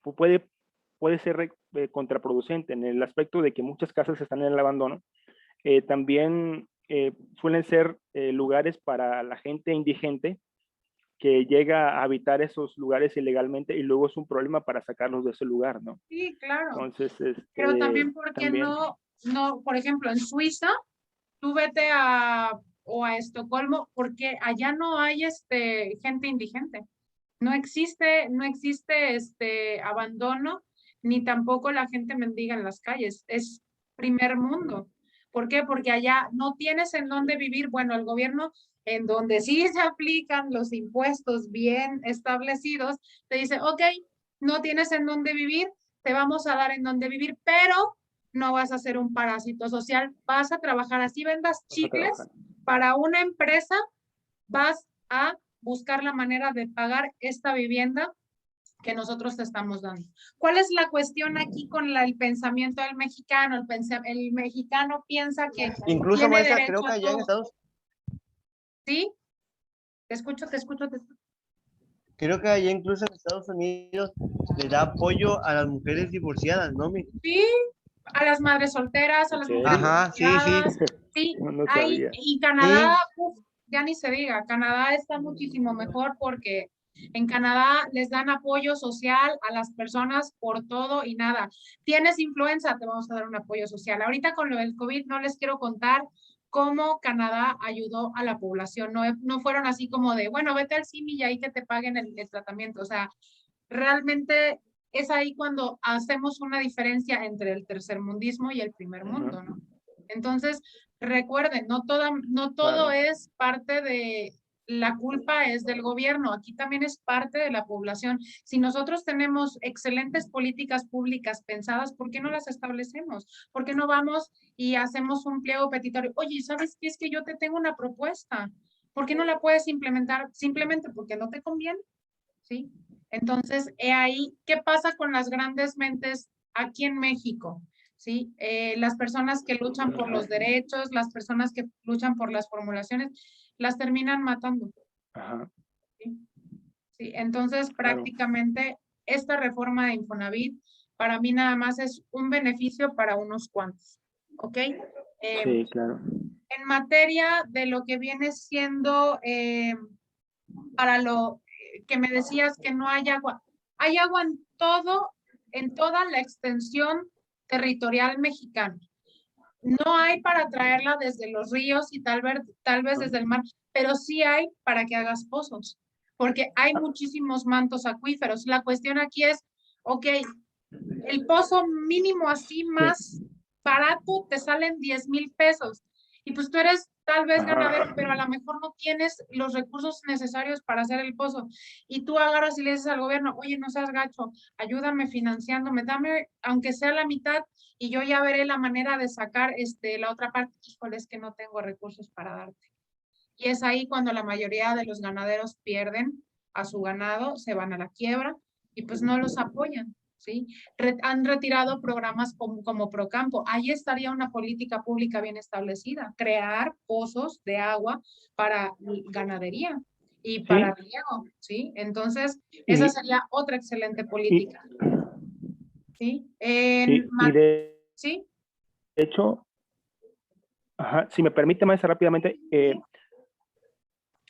puede ser contraproducente en el aspecto de que muchas casas están en el abandono. También suelen ser lugares para la gente indigente que llega a habitar esos lugares ilegalmente y luego es un problema para sacarlos de ese lugar, ¿no? Sí, claro. Entonces, Pero también, ¿por qué también, no, por ejemplo, en Suiza, tú vete o a Estocolmo, porque allá no hay gente indigente. No existe abandono, ni tampoco la gente mendiga en las calles. Es primer mundo. ¿Por qué? Porque allá no tienes en dónde vivir. Bueno, el gobierno, en donde sí se aplican los impuestos bien establecidos, te dice, ok, no tienes en dónde vivir, te vamos a dar en dónde vivir, pero no vas a ser un parásito social, vas a trabajar así, vendas vas a chicles trabajar. para una empresa, vas a buscar la manera de pagar esta vivienda que nosotros te estamos dando. ¿Cuál es la cuestión aquí con el pensamiento del mexicano? El mexicano piensa que Incluso, tiene maestra, derecho creo que a allá en todo. Estados, ¿Sí? Te escucho, te escucho, te escucho. creo que allá incluso en Estados Unidos le da apoyo a las mujeres divorciadas, ¿no? Sí, a las madres solteras, a ¿En las mujeres serio? Ajá, sí, sí, divorciadas. Sí, No hay, sabía. y Canadá, sí. ya ni se diga, Canadá está muchísimo mejor porque en Canadá les dan apoyo social a las personas por todo y nada. Tienes influenza, te vamos a dar un apoyo social. Ahorita con lo del COVID no les quiero contar cómo Canadá ayudó a la población. No fueron así como de, bueno, vete al CIMI y ahí que te paguen el tratamiento. O sea, realmente es ahí cuando hacemos una diferencia entre el tercermundismo y el primer mundo, ¿no? Entonces, recuerden, no todo Claro. es parte de la culpa es del gobierno, aquí también es parte de la población. Si nosotros tenemos excelentes políticas públicas pensadas, ¿por qué no las establecemos? ¿Por qué no vamos y hacemos un pliego petitorio? Oye, ¿sabes qué? Es que yo te tengo una propuesta. ¿Por qué no la puedes implementar? Simplemente porque no te conviene. ¿Sí? Entonces, he ahí, ¿qué pasa con las grandes mentes aquí en México? ¿Sí? Las personas que luchan por los derechos, las personas que luchan por las formulaciones, las terminan matando. Ajá, ¿Sí? ¿Sí? Entonces, claro. prácticamente, esta reforma de Infonavit, para mí nada más es un beneficio para unos cuantos. ¿Ok? Sí, claro. En materia de lo que viene siendo para lo que me decías que no hay agua. Hay agua en toda la extensión territorial mexicana. No hay para traerla desde los ríos y tal vez desde el mar, pero sí hay para que hagas pozos, porque hay muchísimos mantos acuíferos. La cuestión aquí es, ok, el pozo mínimo así Sí. más barato te salen 10,000 pesos. Y pues tú eres tal vez ganadero, Ajá. pero a lo mejor no tienes los recursos necesarios para hacer el pozo. Y tú agarras y le dices al gobierno, oye, no seas gacho, ayúdame financiándome, dame, aunque sea la mitad, y yo ya veré la manera de sacar la otra parte. Híjole, es que no tengo recursos para darte. Y es ahí cuando la mayoría de los ganaderos pierden a su ganado, se van a la quiebra y pues no los apoyan, ¿sí? Han retirado programas como Procampo. Ahí estaría una política pública bien establecida, crear pozos de agua para ganadería y para Sí, riego, ¿sí? Entonces, esa y, sería otra excelente y, política, ¿sí? y de ¿Sí? hecho, ajá, si me permite más rápidamente,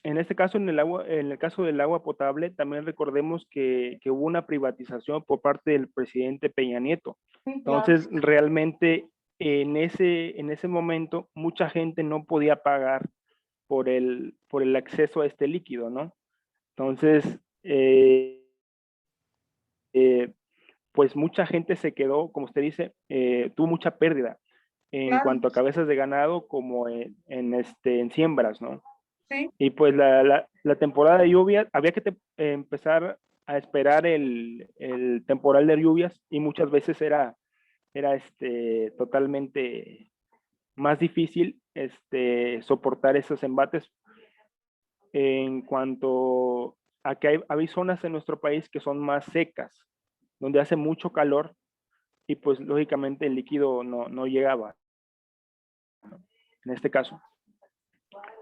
en este caso, en el caso del agua potable, también recordemos que hubo una privatización por parte del presidente Peña Nieto. Sí, claro. Entonces, realmente en ese momento, mucha gente no podía pagar por el acceso a este líquido, ¿no? Entonces, eh, eh, pues mucha gente se quedó, como usted dice, tuvo mucha pérdida en Claro, cuanto a cabezas de ganado como en siembras, ¿no? sí. Y pues la temporada de lluvias, había que empezar a esperar el temporal de lluvias y muchas veces era totalmente más difícil soportar esos embates en cuanto a que hay zonas en nuestro país que son más secas, donde hace mucho calor y pues lógicamente el líquido no llegaba, ¿no? En este caso.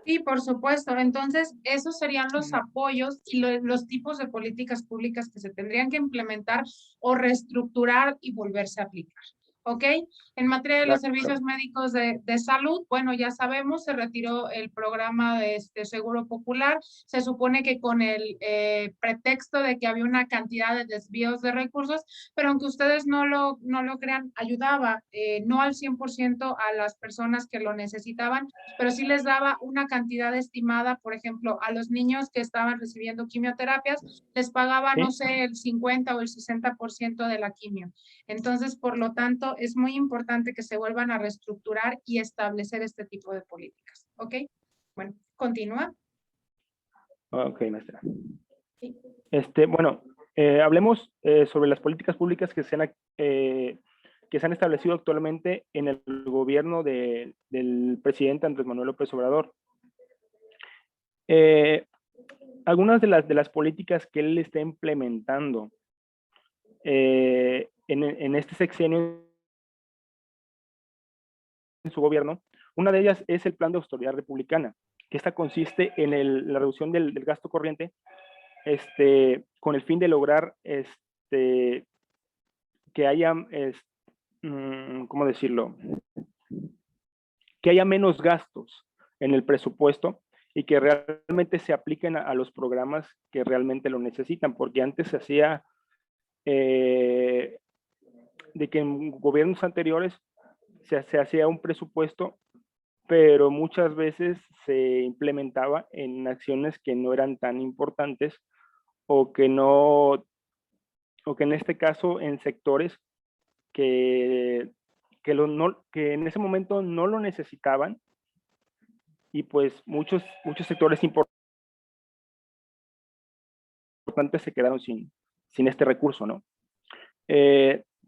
Sí, por supuesto. Entonces, esos serían los apoyos y los tipos de políticas públicas que se tendrían que implementar o reestructurar y volverse a aplicar. ¿Ok? En materia de los Claro. servicios médicos de salud, bueno, ya sabemos, se retiró el programa de Seguro Popular. Se supone que con el pretexto de que había una cantidad de desvíos de recursos, pero aunque ustedes no lo crean, ayudaba no al 100% a las personas que lo necesitaban, pero sí les daba una cantidad estimada, por ejemplo, a los niños que estaban recibiendo quimioterapias, les pagaba, ¿Sí? no sé, el 50 o el 60% de la quimio. Entonces, por lo tanto, es muy importante que se vuelvan a reestructurar y establecer este tipo de políticas. ¿Ok? Bueno, continúa. Ok, maestra. Sí. Bueno, hablemos sobre las políticas públicas que se han establecido actualmente en el gobierno del presidente Andrés Manuel López Obrador. Algunas de las políticas que él está implementando en este sexenio en su gobierno, una de ellas es el plan de austeridad republicana, que esta consiste en la reducción del gasto corriente con el fin de lograr que haya, ¿cómo decirlo? Que haya menos gastos en el presupuesto y que realmente se apliquen a los programas que realmente lo necesitan, porque antes se hacía de que en gobiernos anteriores se hacía un presupuesto, pero muchas veces se implementaba en acciones que no eran tan importantes o que no, o que en este caso en sectores que, que en ese momento no lo necesitaban y pues muchos sectores importantes se quedaron sin este recurso, ¿no?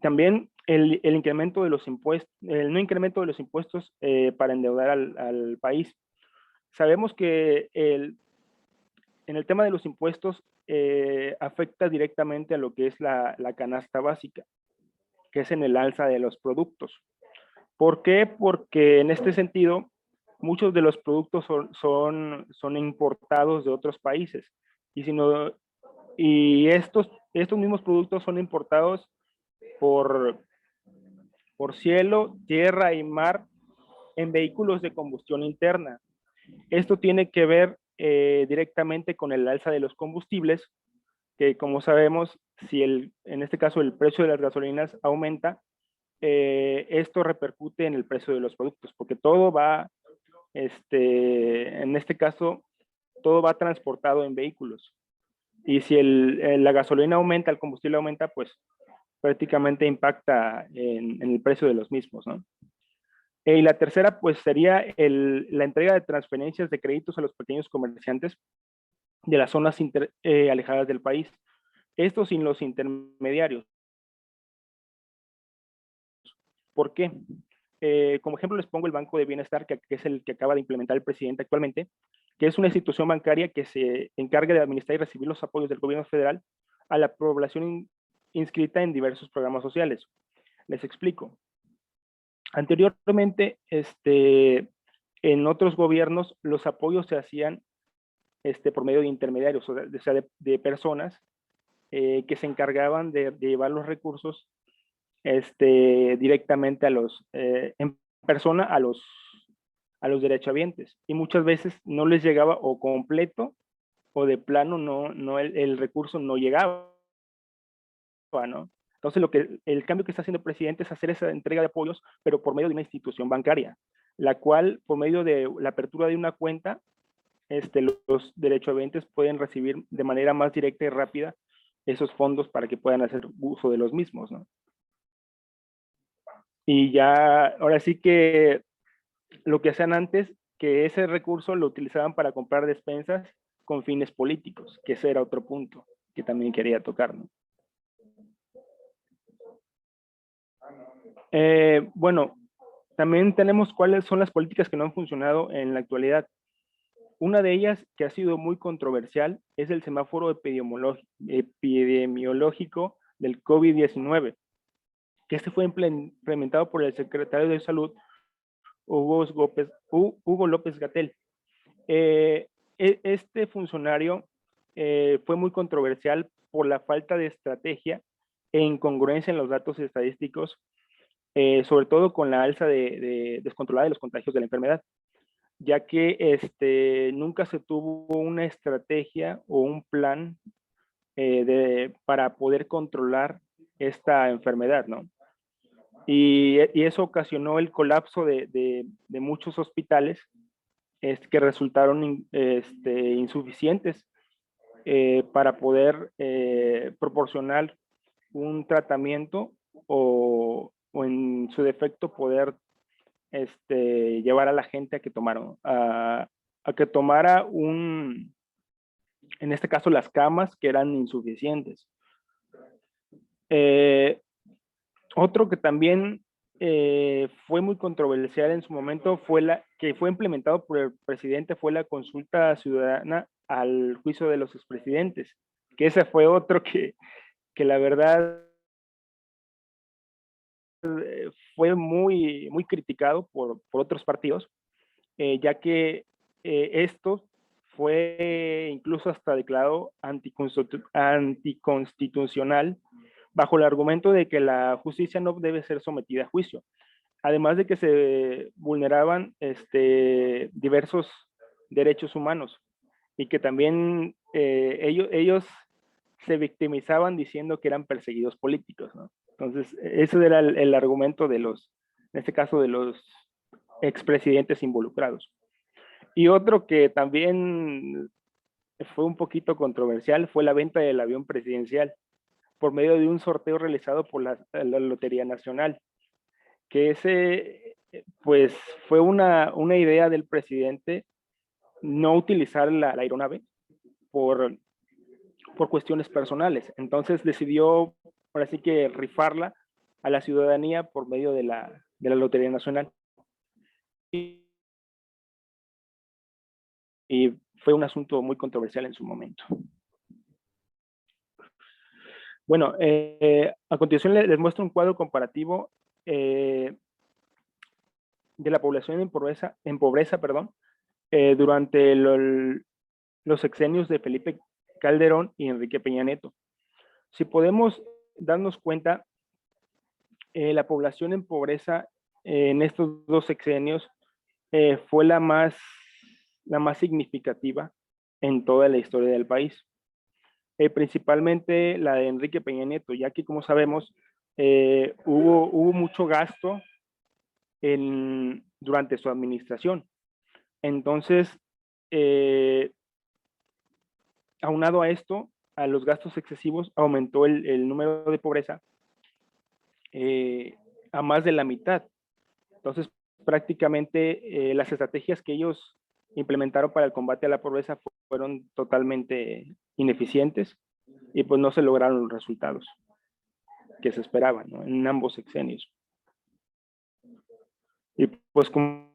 También el incremento de los impuestos, el no incremento de los impuestos para endeudar al país. Sabemos que en el tema de los impuestos afecta directamente a lo que es la canasta básica, que es en el alza de los productos. ¿Por qué? Porque en este sentido, muchos de los productos son importados de otros países. Y estos mismos productos son importados por cielo, tierra y mar en vehículos de combustión interna. Esto tiene que ver directamente con el alza de los combustibles, que como sabemos, si en este caso el precio de las gasolinas aumenta, esto repercute en el precio de los productos, porque todo va, en este caso, todo va transportado en vehículos. Y si la gasolina aumenta, el combustible aumenta, pues prácticamente impacta en el precio de los mismos, ¿no? Y la tercera, pues sería la entrega de transferencias de créditos a los pequeños comerciantes de las zonas alejadas del país. Esto sin los intermediarios. ¿Por qué? Como ejemplo les pongo el Banco de Bienestar, que es el que acaba de implementar el presidente actualmente, que es una institución bancaria que se encarga de administrar y recibir los apoyos del gobierno federal a la población inscrita en diversos programas sociales. Les explico. Anteriormente, en otros gobiernos, los apoyos se hacían por medio de intermediarios, o sea, de personas que se encargaban de llevar los recursos directamente en persona a los derechohabientes. Y muchas veces no les llegaba o completo o de plano el recurso no llegaba, ¿no? Entonces, el cambio que está haciendo el presidente es hacer esa entrega de apoyos, pero por medio de una institución bancaria, la cual, por medio de la apertura de una cuenta, los derechohabientes pueden recibir de manera más directa y rápida esos fondos para que puedan hacer uso de los mismos, ¿no? Y ya, ahora sí que lo que hacían antes, que ese recurso lo utilizaban para comprar despensas con fines políticos, que ese era otro punto que también quería tocar, ¿no? Bueno, también tenemos cuáles son las políticas que no han funcionado en la actualidad. Una de ellas, que ha sido muy controversial, es el semáforo epidemiológico del COVID-19, que este fue implementado por el secretario de Salud, Hugo López-Gatell. Este funcionario fue muy controversial por la falta de estrategia e incongruencia en los datos estadísticos, sobre todo con la alza descontrolada de los contagios de la enfermedad, ya que nunca se tuvo una estrategia o un plan para poder controlar esta enfermedad, ¿no? Y eso ocasionó el colapso de muchos hospitales que resultaron insuficientes para poder proporcionar un tratamiento o en su defecto poder llevar a la gente a que tomara en este caso las camas que eran insuficientes. Otro que también fue muy controversial en su momento que fue implementado por el presidente fue la consulta ciudadana al juicio de los expresidentes, que ese fue otro que la verdad fue muy criticado por otros partidos, ya que esto fue incluso hasta declarado anticonstitucional bajo el argumento de que la justicia no debe ser sometida a juicio. Además de que se vulneraban diversos derechos humanos y que también ellos se victimizaban diciendo que eran perseguidos políticos, ¿no? Entonces, ese era el argumento en este caso, de los expresidentes involucrados. Y otro que también fue un poquito controversial fue la venta del avión presidencial por medio de un sorteo realizado por la Lotería Nacional, que ese pues fue una idea del presidente no utilizar la aeronave por cuestiones personales. Entonces decidió, ahora sí que rifarla a la ciudadanía por medio de la Lotería Nacional. Y fue un asunto muy controversial en su momento. Bueno, a continuación les muestro un cuadro comparativo de la población en pobreza, durante los sexenios de Felipe Calderón y Enrique Peña Nieto. Si podemos darnos cuenta, la población en pobreza en estos dos sexenios fue la más significativa en toda la historia del país. Principalmente la de Enrique Peña Nieto, ya que, como sabemos, hubo mucho gasto durante su administración. Entonces, aunado a esto, a los gastos excesivos, aumentó el número de pobreza a más de la mitad. Entonces, prácticamente las estrategias que ellos implementaron para el combate a la pobreza fueron totalmente ineficientes y pues no se lograron los resultados que se esperaban, ¿no?, en ambos sexenios. Y pues como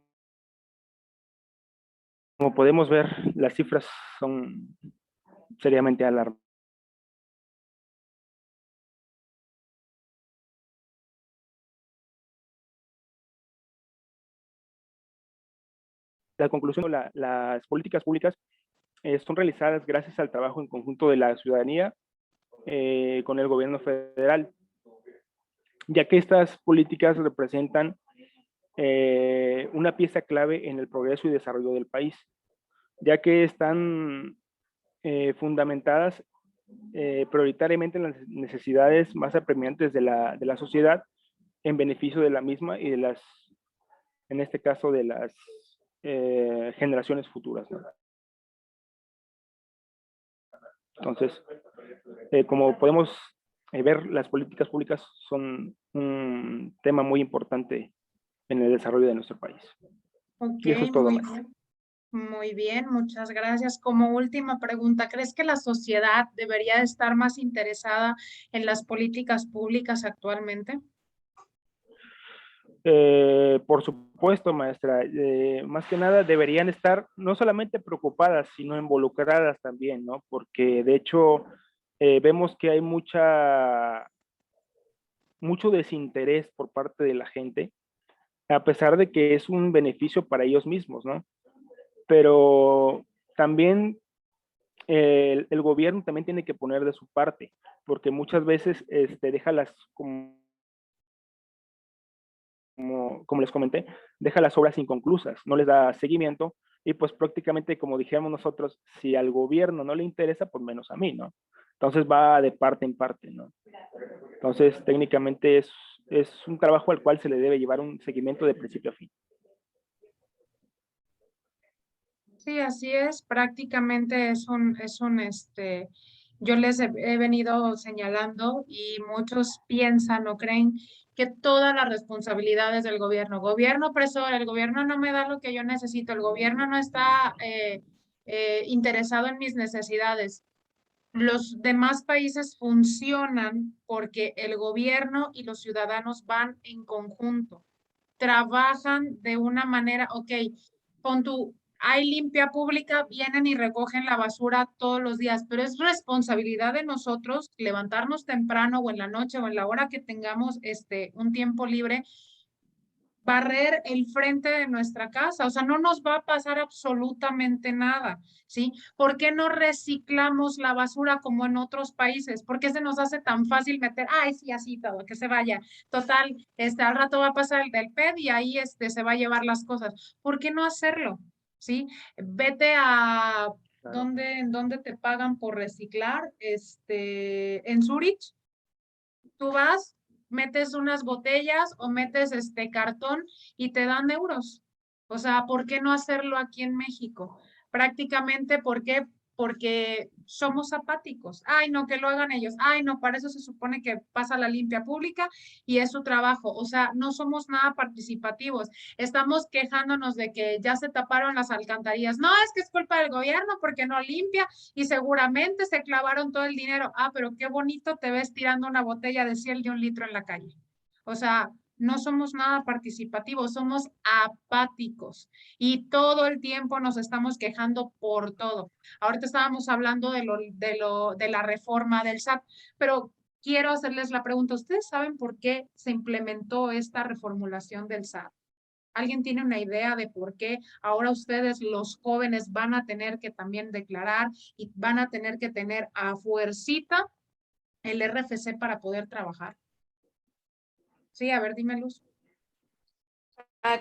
podemos ver, las cifras son seriamente alarmantes. La conclusión, las políticas públicas son realizadas gracias al trabajo en conjunto de la ciudadanía con el gobierno federal, ya que estas políticas representan una pieza clave en el progreso y desarrollo del país, ya que están fundamentadas prioritariamente en las necesidades más apremiantes de la sociedad en beneficio de la misma y en este caso, de las generaciones futuras, ¿no? Entonces, como podemos ver, las políticas públicas son un tema muy importante en el desarrollo de nuestro país. Ok, Y eso es todo, muy maestro. bien. Muy bien, muchas gracias. Como última pregunta, ¿crees que la sociedad debería estar más interesada en las políticas públicas actualmente? Por supuesto, maestra. Más que nada deberían estar no solamente preocupadas, sino involucradas también, ¿no? Porque de hecho vemos que hay mucho desinterés por parte de la gente, a pesar de que es un beneficio para ellos mismos, ¿no? Pero también el gobierno también tiene que poner de su parte, porque muchas veces deja como les comenté, deja las obras inconclusas, no les da seguimiento y pues prácticamente como dijimos nosotros, si al gobierno no le interesa, pues menos a mí, ¿no? Entonces va de parte en parte, ¿no? Entonces técnicamente es un trabajo al cual se le debe llevar un seguimiento de principio a fin. Sí, así es. Prácticamente yo les he venido señalando y muchos piensan o creen que toda la responsabilidad es del gobierno. Gobierno opresor, el gobierno no me da lo que yo necesito, el gobierno no está interesado en mis necesidades. Los demás países funcionan porque el gobierno y los ciudadanos van en conjunto, trabajan de una manera, ok, pon tú, hay limpia pública, vienen y recogen la basura todos los días, pero es responsabilidad de nosotros levantarnos temprano o en la noche o en la hora que tengamos un tiempo libre, barrer el frente de nuestra casa, o sea, no nos va a pasar absolutamente nada, ¿sí? ¿Por qué no reciclamos la basura como en otros países? ¿Por qué se nos hace tan fácil meter, ay, sí, así todo, que se vaya? Total, al rato va a pasar el del PED y ahí se va a llevar las cosas. ¿Por qué no hacerlo? ¿Sí? Vete a Claro. en dónde te pagan por reciclar, en Zurich, tú vas, metes unas botellas o metes cartón y te dan euros. O sea, ¿por qué no hacerlo aquí en México? Prácticamente, ¿por qué? Porque somos apáticos. Ay, no, que lo hagan ellos. Ay, no, para eso se supone que pasa la limpia pública y es su trabajo. O sea, no somos nada participativos. Estamos quejándonos de que ya se taparon las alcantarillas. No, es que es culpa del gobierno porque no limpia y seguramente se clavaron todo el dinero. Ah, pero qué bonito te ves tirando una botella de 100 de 1 litro en la calle. O sea, no somos nada participativos, somos apáticos y todo el tiempo nos estamos quejando por todo. Ahorita estábamos hablando de la reforma del SAT, pero quiero hacerles la pregunta, ¿ustedes saben por qué se implementó esta reformulación del SAT? ¿Alguien tiene una idea de por qué ahora ustedes, los jóvenes, van a tener que también declarar y van a tener que tener a fuercita el RFC para poder trabajar? Sí, a ver, dime, Luz.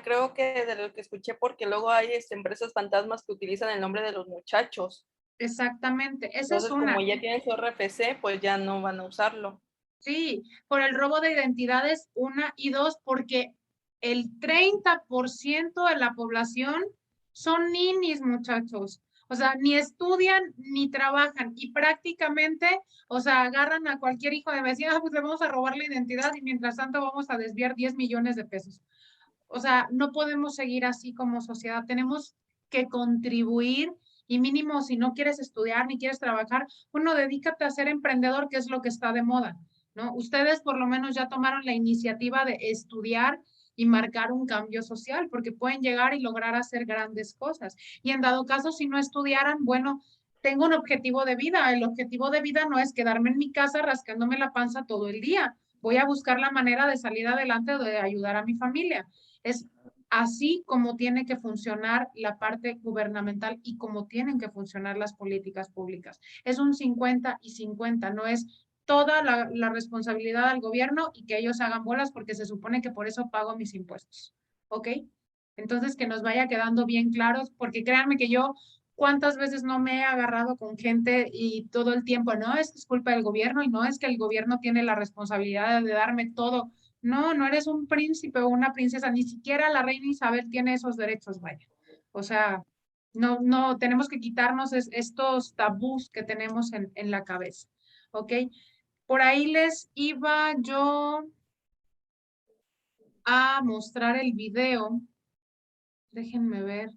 Creo que de lo que escuché, porque luego hay empresas fantasmas que utilizan el nombre de los muchachos. Exactamente, esa es Entonces, como una. ya tienen su RFC, pues ya no van a usarlo. Sí, por el robo de identidades, una, y dos, porque el 30% de la población son ninis, muchachos. O sea, ni estudian ni trabajan y prácticamente, o sea, agarran a cualquier hijo de vecino, pues le vamos a robar la identidad y mientras tanto vamos a desviar 10 millones de pesos. O sea, no podemos seguir así como sociedad. Tenemos que contribuir y mínimo, si no quieres estudiar ni quieres trabajar, bueno, dedícate a ser emprendedor, que es lo que está de moda, ¿no? Ustedes por lo menos ya tomaron la iniciativa de estudiar y marcar un cambio social, porque pueden llegar y lograr hacer grandes cosas. Y en dado caso, si no estudiaran, bueno, tengo un objetivo de vida. El objetivo de vida no es quedarme en mi casa rascándome la panza todo el día. Voy a buscar la manera de salir adelante, de ayudar a mi familia. Es así como tiene que funcionar la parte gubernamental y como tienen que funcionar las políticas públicas. Es un 50 y 50, no es toda la responsabilidad al gobierno y que ellos hagan bolas porque se supone que por eso pago mis impuestos. ¿Ok? Entonces, que nos vaya quedando bien claros, porque créanme que yo, ¿cuántas veces no me he agarrado con gente y todo el tiempo, no, es que es culpa del gobierno y no es que el gobierno tiene la responsabilidad de darme todo? No, no eres un príncipe o una princesa, ni siquiera la reina Isabel tiene esos derechos, vaya. O sea, No, tenemos que quitarnos estos tabús que tenemos en la cabeza, ¿ok? Por ahí les iba yo a mostrar el video. Déjenme ver.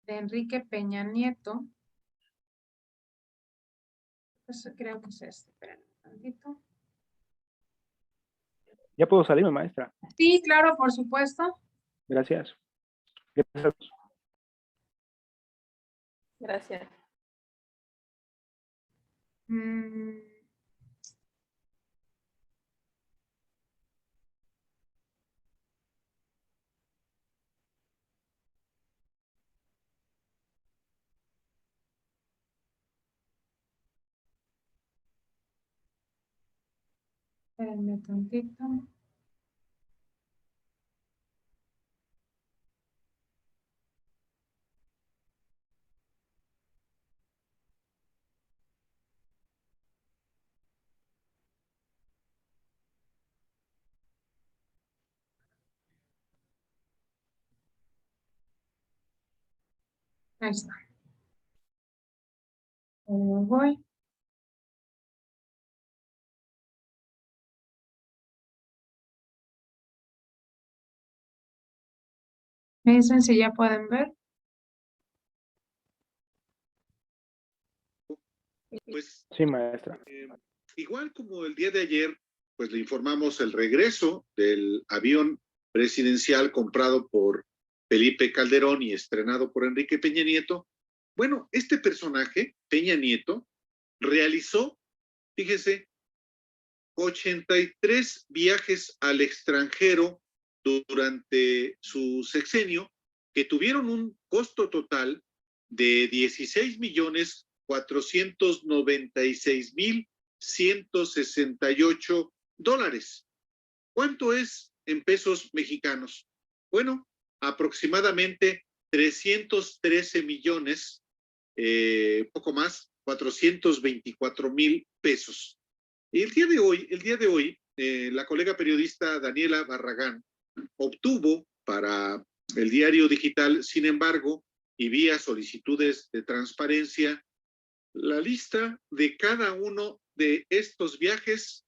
De Enrique Peña Nieto. Pues creo que es este. Espérenme un tantito. Ya puedo salirme, maestra. Sí, claro, por supuesto. Gracias. Gracias. Gracias. Mm, espérenme tantito. Ahí está. Voy. Me dicen si ya pueden ver. Pues Sí, maestra. igual como el día de ayer, pues le informamos el regreso del avión presidencial comprado por Felipe Calderón y estrenado por Enrique Peña Nieto. Bueno, este personaje, Peña Nieto, realizó, fíjese, 83 viajes al extranjero durante su sexenio, que tuvieron un costo total de 16.496.168 ¿Cuánto es en pesos mexicanos? Bueno, aproximadamente 313 millones, poco más, 424,000 pesos. Y el día de hoy, la colega periodista Daniela Barragán obtuvo para el diario digital, sin embargo, y vía solicitudes de transparencia, la lista de cada uno de estos viajes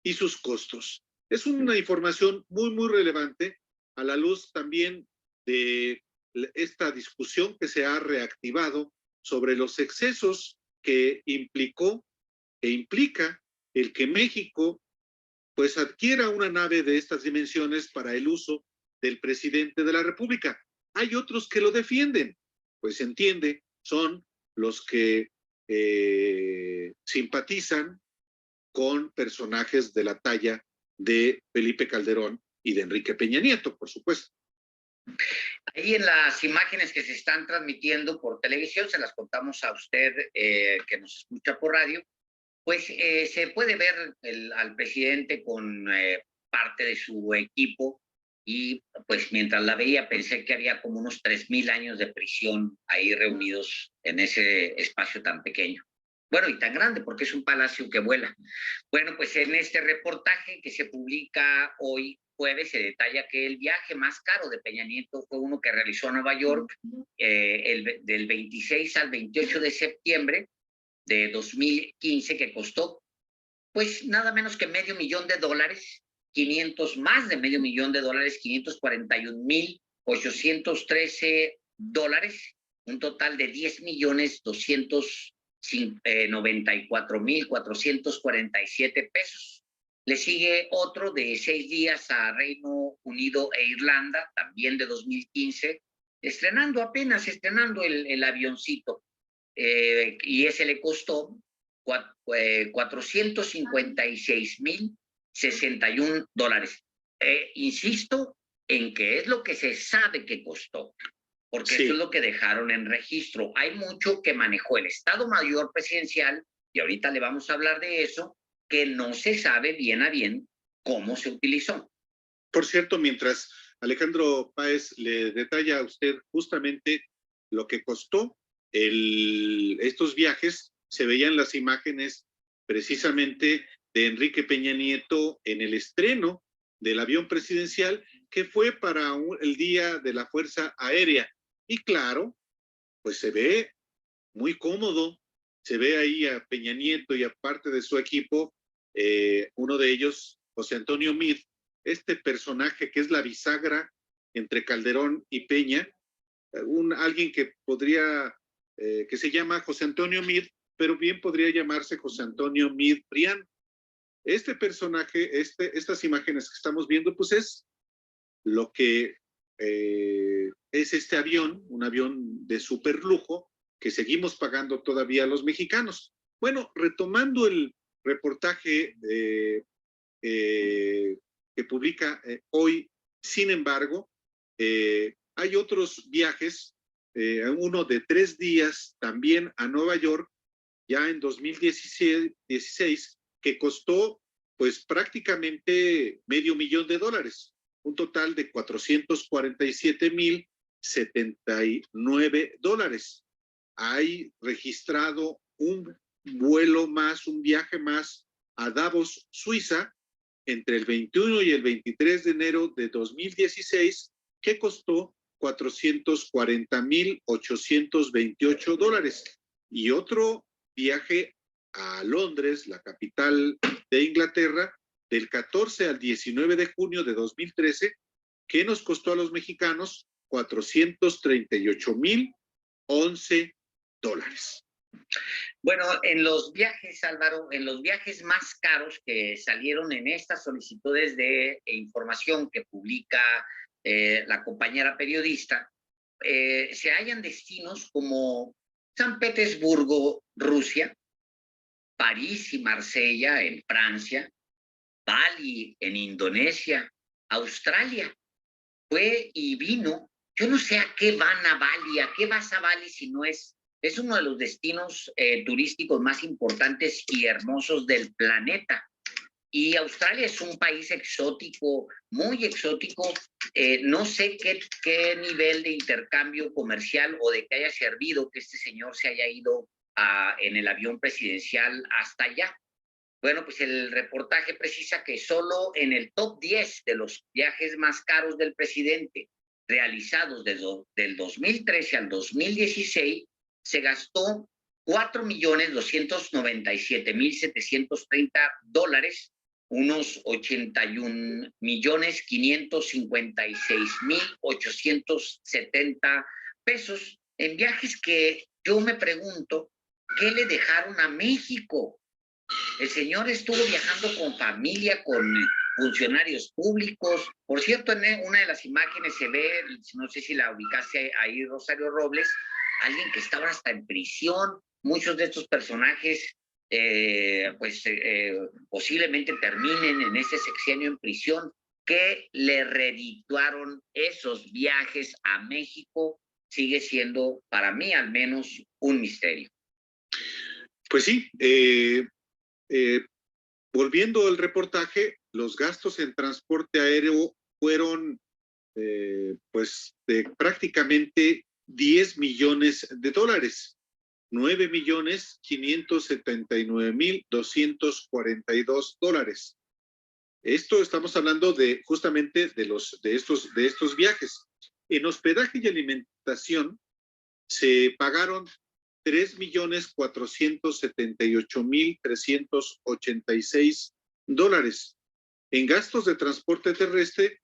y sus costos. Es una información muy relevante a la luz también de esta discusión que se ha reactivado sobre los excesos que implicó e implica el que México pues adquiera una nave de estas dimensiones para el uso del presidente de la República. Hay otros que lo defienden, pues se entiende, son los que simpatizan con personajes de la talla de Felipe Calderón y de Enrique Peña Nieto, por supuesto. Ahí en las imágenes que se están transmitiendo por televisión, se las contamos a usted que nos escucha por radio, pues se puede ver al presidente con parte de su equipo y pues mientras la veía pensé que había como unos 3,000 años de prisión ahí reunidos en ese espacio tan pequeño. Bueno, y tan grande porque es un palacio que vuela. Bueno, pues en este reportaje que se publica hoy jueves se detalla que el viaje más caro de Peña Nieto fue uno que realizó a Nueva York del 26 al 28 de septiembre de 2015, que costó pues nada menos que $500,000, más de $500,000, $541,813, un total de $10,294,447 pesos. Le sigue otro de 6 días a Reino Unido e Irlanda, también de 2015, apenas estrenando el avioncito. Y ese le costó $456,061. Insisto en que es lo que se sabe que costó, porque sí, eso es lo que dejaron en registro. Hay mucho que manejó el Estado Mayor Presidencial, y ahorita le vamos a hablar de eso, que no se sabe bien a bien cómo se utilizó. Por cierto, mientras Alejandro Páez le detalla a usted justamente lo que costó estos viajes, se veían las imágenes precisamente de Enrique Peña Nieto en el estreno del avión presidencial, que fue para el Día de la Fuerza Aérea. Y claro, pues se ve muy cómodo, se ve ahí a Peña Nieto y a parte de su equipo, uno de ellos, José Antonio Meade, este personaje que es la bisagra entre Calderón y Peña, alguien que podría, que se llama José Antonio Meade, pero bien podría llamarse José Antonio Meade Prián. Este personaje, estas imágenes que estamos viendo, pues es lo que es este avión, un avión de super lujo que seguimos pagando todavía a los mexicanos. Bueno, retomando el reportaje que publica hoy, sin embargo, hay otros viajes, uno de 3 días también a Nueva York, ya en 2016, que costó pues prácticamente $500,000, un total de $447,079. Hay registrado un vuelo más, un viaje más a Davos, Suiza, entre el 21 y el 23 de enero de 2016, que costó $440,828. Y otro viaje a Londres, la capital de Inglaterra, del 14 al 19 de junio de 2013, que nos costó a los mexicanos $438,011. Bueno, en los viajes, Álvaro, en los viajes más caros que salieron en estas solicitudes de información que publica la compañera periodista, se hallan destinos como San Petersburgo, Rusia, París y Marsella en Francia, Bali en Indonesia, Australia. Fue y vino. Yo no sé a qué van a Bali, a qué vas a Bali si no es uno de los destinos turísticos más importantes y hermosos del planeta. Y Australia es un país exótico, muy exótico. No sé qué nivel de intercambio comercial o de que haya servido que este señor se haya ido en el avión presidencial hasta allá. Bueno, pues el reportaje precisa que solo en el top 10 de los viajes más caros del presidente realizados del 2013 al 2016, se gastó $4,297,730, unos 81,556,870 pesos en viajes que yo me pregunto, ¿qué le dejaron a México? El señor estuvo viajando con familia, con funcionarios públicos. Por cierto, en una de las imágenes se ve, no sé si la ubicaste ahí, Rosario Robles, alguien que estaba hasta en prisión. Muchos de estos personajes posiblemente terminen en ese sexenio en prisión. ¿Qué le redituaron esos viajes a México? Sigue siendo, para mí al menos, un misterio. Pues sí, volviendo al reportaje, los gastos en transporte aéreo fueron pues de prácticamente $10 millones, $9,579,242. Esto estamos hablando de justamente de estos viajes. En hospedaje y alimentación se pagaron $3,478,386. En gastos de transporte terrestre,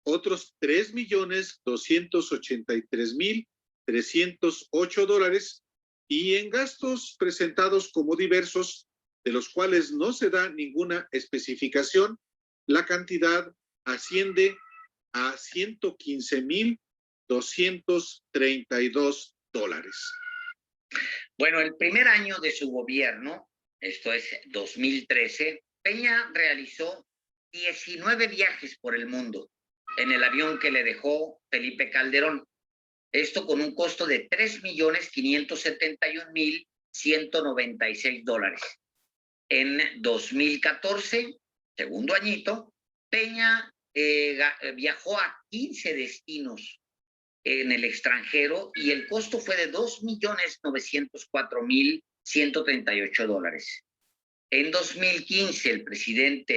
otros $3,283,308. Y en gastos presentados como diversos, de los cuales no se da ninguna especificación, la cantidad asciende a $115,232. Bueno, el primer año de su gobierno, esto es 2013, Peña realizó 19 viajes por el mundo en el avión que le dejó Felipe Calderón. Esto con un costo de $3,571,196. En 2014, segundo añito, Peña viajó a 15 destinos en el extranjero y el costo fue de $2,904,138. En 2015, el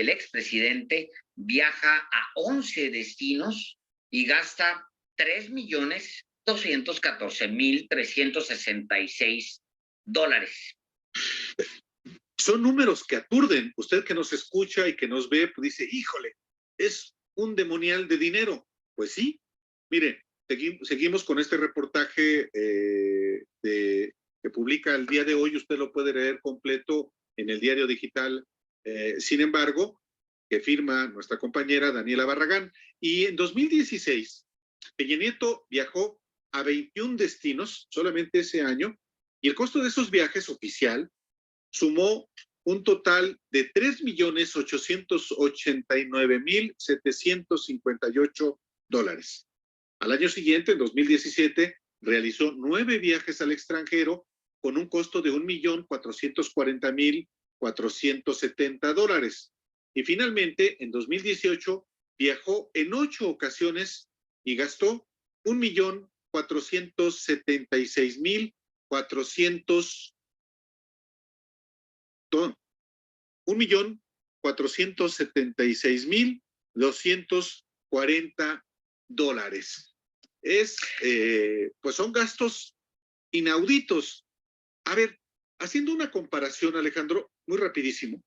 expresidente viaja a 11 destinos y gasta $3.214.366. Son números que aturden. Usted que nos escucha y que nos ve, pues dice, híjole, es un demonial de dinero. Pues sí, mire, seguimos con este reportaje que publica el día de hoy. Usted lo puede leer completo en el diario digital, sin embargo, que firma nuestra compañera Daniela Barragán. Y en 2016, Peña Nieto viajó a 21 destinos solamente ese año, y el costo de esos viajes oficial sumó un total de $3.889.758. Al año siguiente, en 2017, realizó 9 viajes al extranjero con un costo de $1.440.470. Y finalmente, en 2018, viajó en 8 ocasiones y gastó $1.476.240. Pues son gastos inauditos. A ver, haciendo una comparación, Alejandro, muy rapidísimo.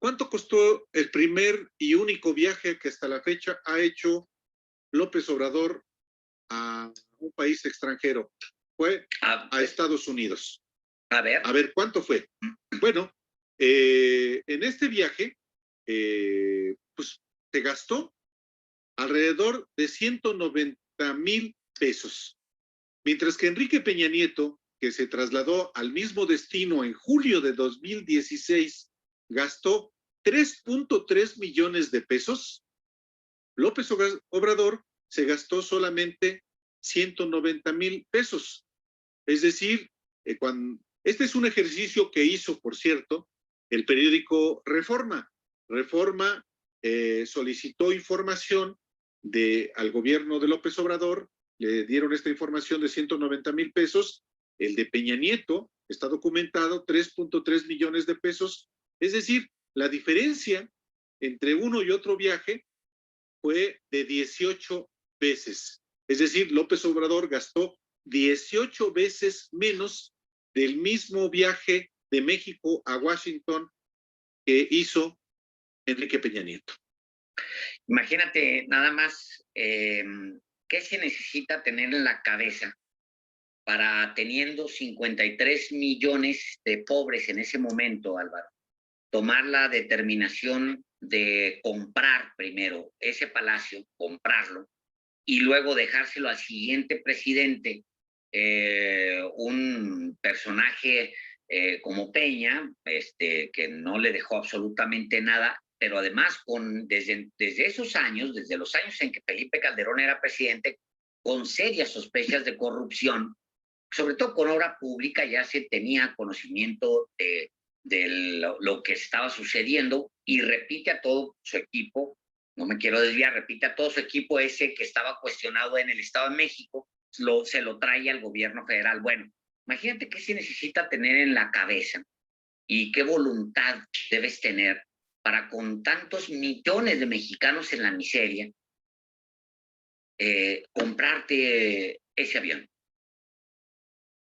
¿Cuánto costó el primer y único viaje que hasta la fecha ha hecho López Obrador a un país extranjero? Fue a Estados Unidos. A ver, ¿cuánto fue? Bueno, en este viaje, pues se gastó alrededor de 190,000 pesos. Mientras que Enrique Peña Nieto, que se trasladó al mismo destino en julio de 2016, gastó 3.3 millones de pesos, López Obrador se gastó solamente 190,000 pesos. Es decir, este es un ejercicio que hizo, por cierto, el periódico Reforma. Reforma solicitó información al gobierno de López Obrador, le dieron esta información de 190,000 pesos, el de Peña Nieto está documentado, 3.3 millones de pesos, es decir, la diferencia entre uno y otro viaje fue de 18 veces. Es decir, López Obrador gastó 18 veces menos del mismo viaje de México a Washington que hizo Enrique Peña Nieto. Imagínate nada más qué se necesita tener en la cabeza para, teniendo 53 millones de pobres en ese momento, Álvaro, tomar la determinación de comprar primero ese palacio, comprarlo, y luego dejárselo al siguiente presidente, un personaje como Peña, que no le dejó absolutamente nada, pero además desde esos años, desde los años en que Felipe Calderón era presidente, con serias sospechas de corrupción, sobre todo con obra pública, ya se tenía conocimiento de lo que estaba sucediendo, y repite a todo su equipo, no me quiero desviar, repite a todo su equipo ese que estaba cuestionado en el Estado de México, se lo trae al gobierno federal. Bueno, imagínate qué se necesita tener en la cabeza y qué voluntad debes tener para, con tantos millones de mexicanos en la miseria, comprarte ese avión.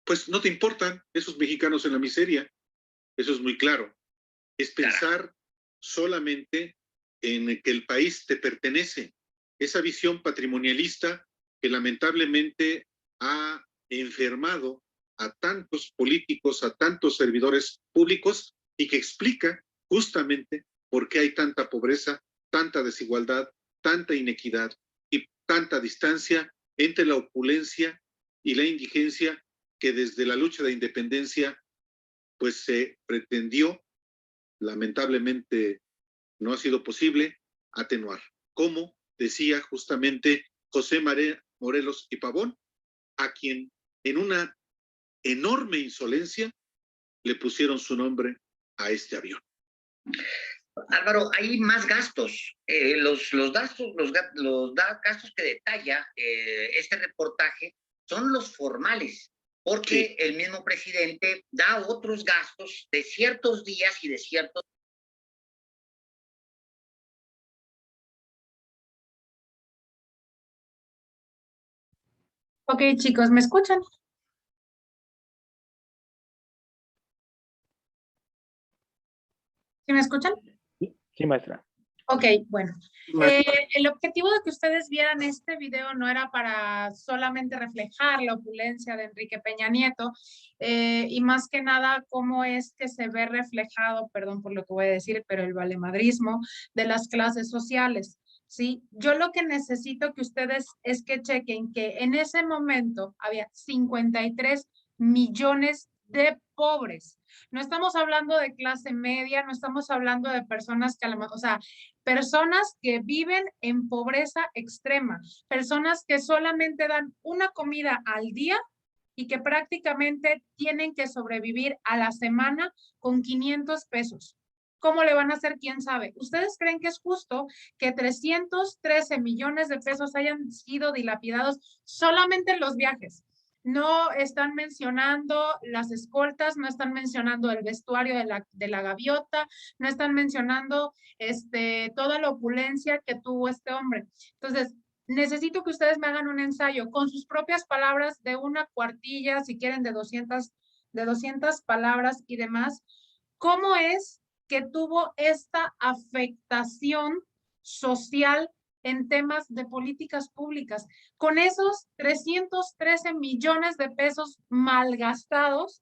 Pues no te importan esos mexicanos en la miseria, eso es muy claro. Es pensar solamente en que el país te pertenece. Esa visión patrimonialista que lamentablemente ha enfermado a tantos políticos, a tantos servidores públicos, y que explica justamente por qué hay tanta pobreza, tanta desigualdad, tanta inequidad y tanta distancia entre la opulencia y la indigencia que desde la lucha de independencia pues se pretendió, lamentablemente no ha sido posible, atenuar. Como decía justamente José Morelos y Pavón, a quien en una enorme insolencia le pusieron su nombre a este avión. Álvaro, hay más gastos. Los gastos que detalla este reportaje son los formales, porque el mismo presidente da otros gastos de ciertos días y de ciertos Ok, chicos, ¿me escuchan? ¿Sí me escuchan? Sí, maestra. Ok, bueno. El objetivo de que ustedes vieran este video no era para solamente reflejar la opulencia de Enrique Peña Nieto y más que nada cómo es que se ve reflejado, perdón por lo que voy a decir, pero el valemadrismo de las clases sociales. ¿Sí? Yo lo que necesito que ustedes es que chequen que en ese momento había 53 millones de pobres. No estamos hablando de clase media, no estamos hablando de personas que a lo mejor, o sea, personas que viven en pobreza extrema, personas que solamente dan una comida al día y que prácticamente tienen que sobrevivir a la semana con 500 pesos. ¿Cómo le van a hacer? ¿Quién sabe? ¿Ustedes creen que es justo que 313 millones de pesos hayan sido dilapidados solamente en los viajes? No están mencionando las escoltas, no están mencionando el vestuario de la gaviota, no están mencionando toda la opulencia que tuvo este hombre. Entonces, necesito que ustedes me hagan un ensayo con sus propias palabras de una cuartilla, si quieren de 200 palabras y demás. ¿Cómo es que tuvo esta afectación social en temas de políticas públicas? Con esos 313 millones de pesos malgastados,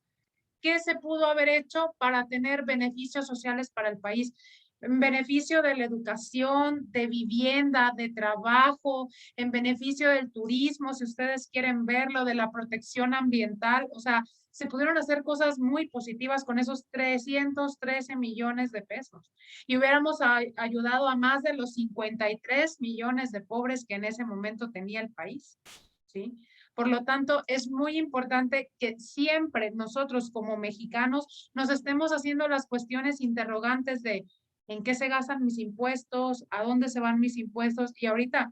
¿qué se pudo haber hecho para tener beneficios sociales para el país? En beneficio de la educación, de vivienda, de trabajo, en beneficio del turismo, si ustedes quieren verlo, de la protección ambiental. O sea, se pudieron hacer cosas muy positivas con esos 313 millones de pesos. Y hubiéramos ayudado a más de los 53 millones de pobres que en ese momento tenía el país. ¿Sí? Por lo tanto, es muy importante que siempre nosotros como mexicanos nos estemos haciendo las cuestiones interrogantes de en qué se gastan mis impuestos, a dónde se van mis impuestos. Y ahorita,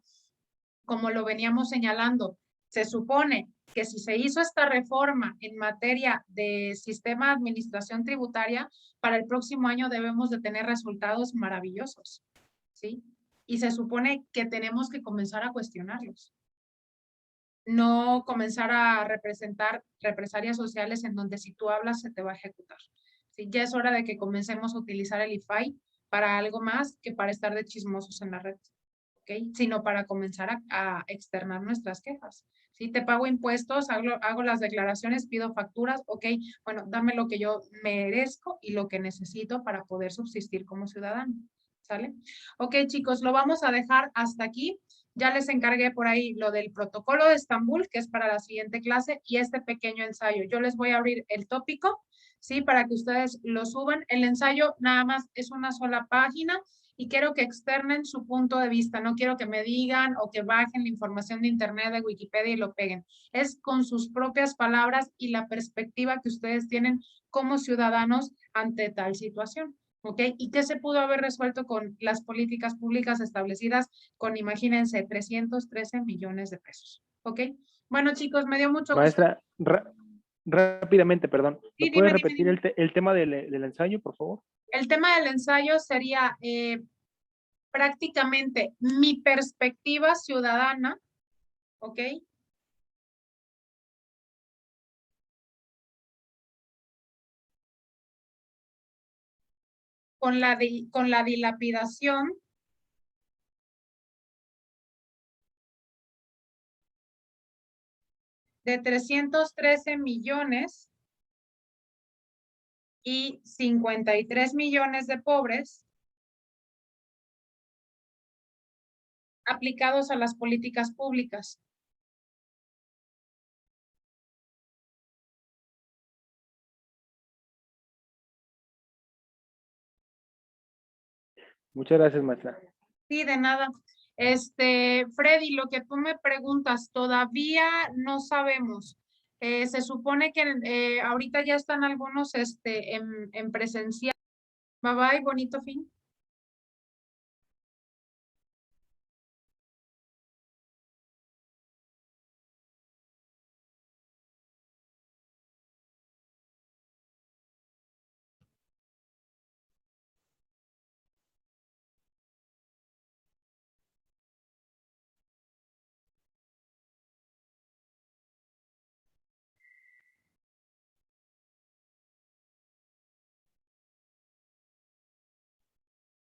como lo veníamos señalando, se supone que si se hizo esta reforma en materia de sistema de administración tributaria, para el próximo año debemos de tener resultados maravillosos, ¿sí? Y se supone que tenemos que comenzar a cuestionarlos. No comenzar a representar represalias sociales en donde si tú hablas se te va a ejecutar. ¿Sí? Ya es hora de que comencemos a utilizar el IFAI para algo más que para estar de chismosos en la red, ¿ok? Sino para comenzar a externar nuestras quejas. ¿Sí? Te pago impuestos, hago las declaraciones, pido facturas, ok, bueno, dame lo que yo merezco y lo que necesito para poder subsistir como ciudadano. ¿Sale? Ok, chicos, lo vamos a dejar hasta aquí. Ya les encargué por ahí lo del protocolo de Estambul, que es para la siguiente clase, y este pequeño ensayo. Yo les voy a abrir el tópico, ¿sí? Para que ustedes lo suban. El ensayo nada más es una sola página y quiero que externen su punto de vista. No quiero que me digan o que bajen la información de internet, de Wikipedia y lo peguen. Es con sus propias palabras y la perspectiva que ustedes tienen como ciudadanos ante tal situación. ¿Ok? ¿Y qué se pudo haber resuelto con las políticas públicas establecidas con, imagínense, 313 millones de pesos? ¿Ok? Bueno, chicos, me dio mucho gusto. Maestra, rápidamente, perdón. ¿Me Sí, puede dime. repetir el tema del ensayo, por favor? El tema del ensayo sería prácticamente mi perspectiva ciudadana, ¿ok? Con la dilapidación de 313 millones y 53 millones de pobres aplicados a las políticas públicas. Muchas gracias, maestra. Sí, de nada. Freddy, lo que tú me preguntas, todavía no sabemos. Se supone que ahorita ya están algunos en presencial. Bye bye, bonito fin.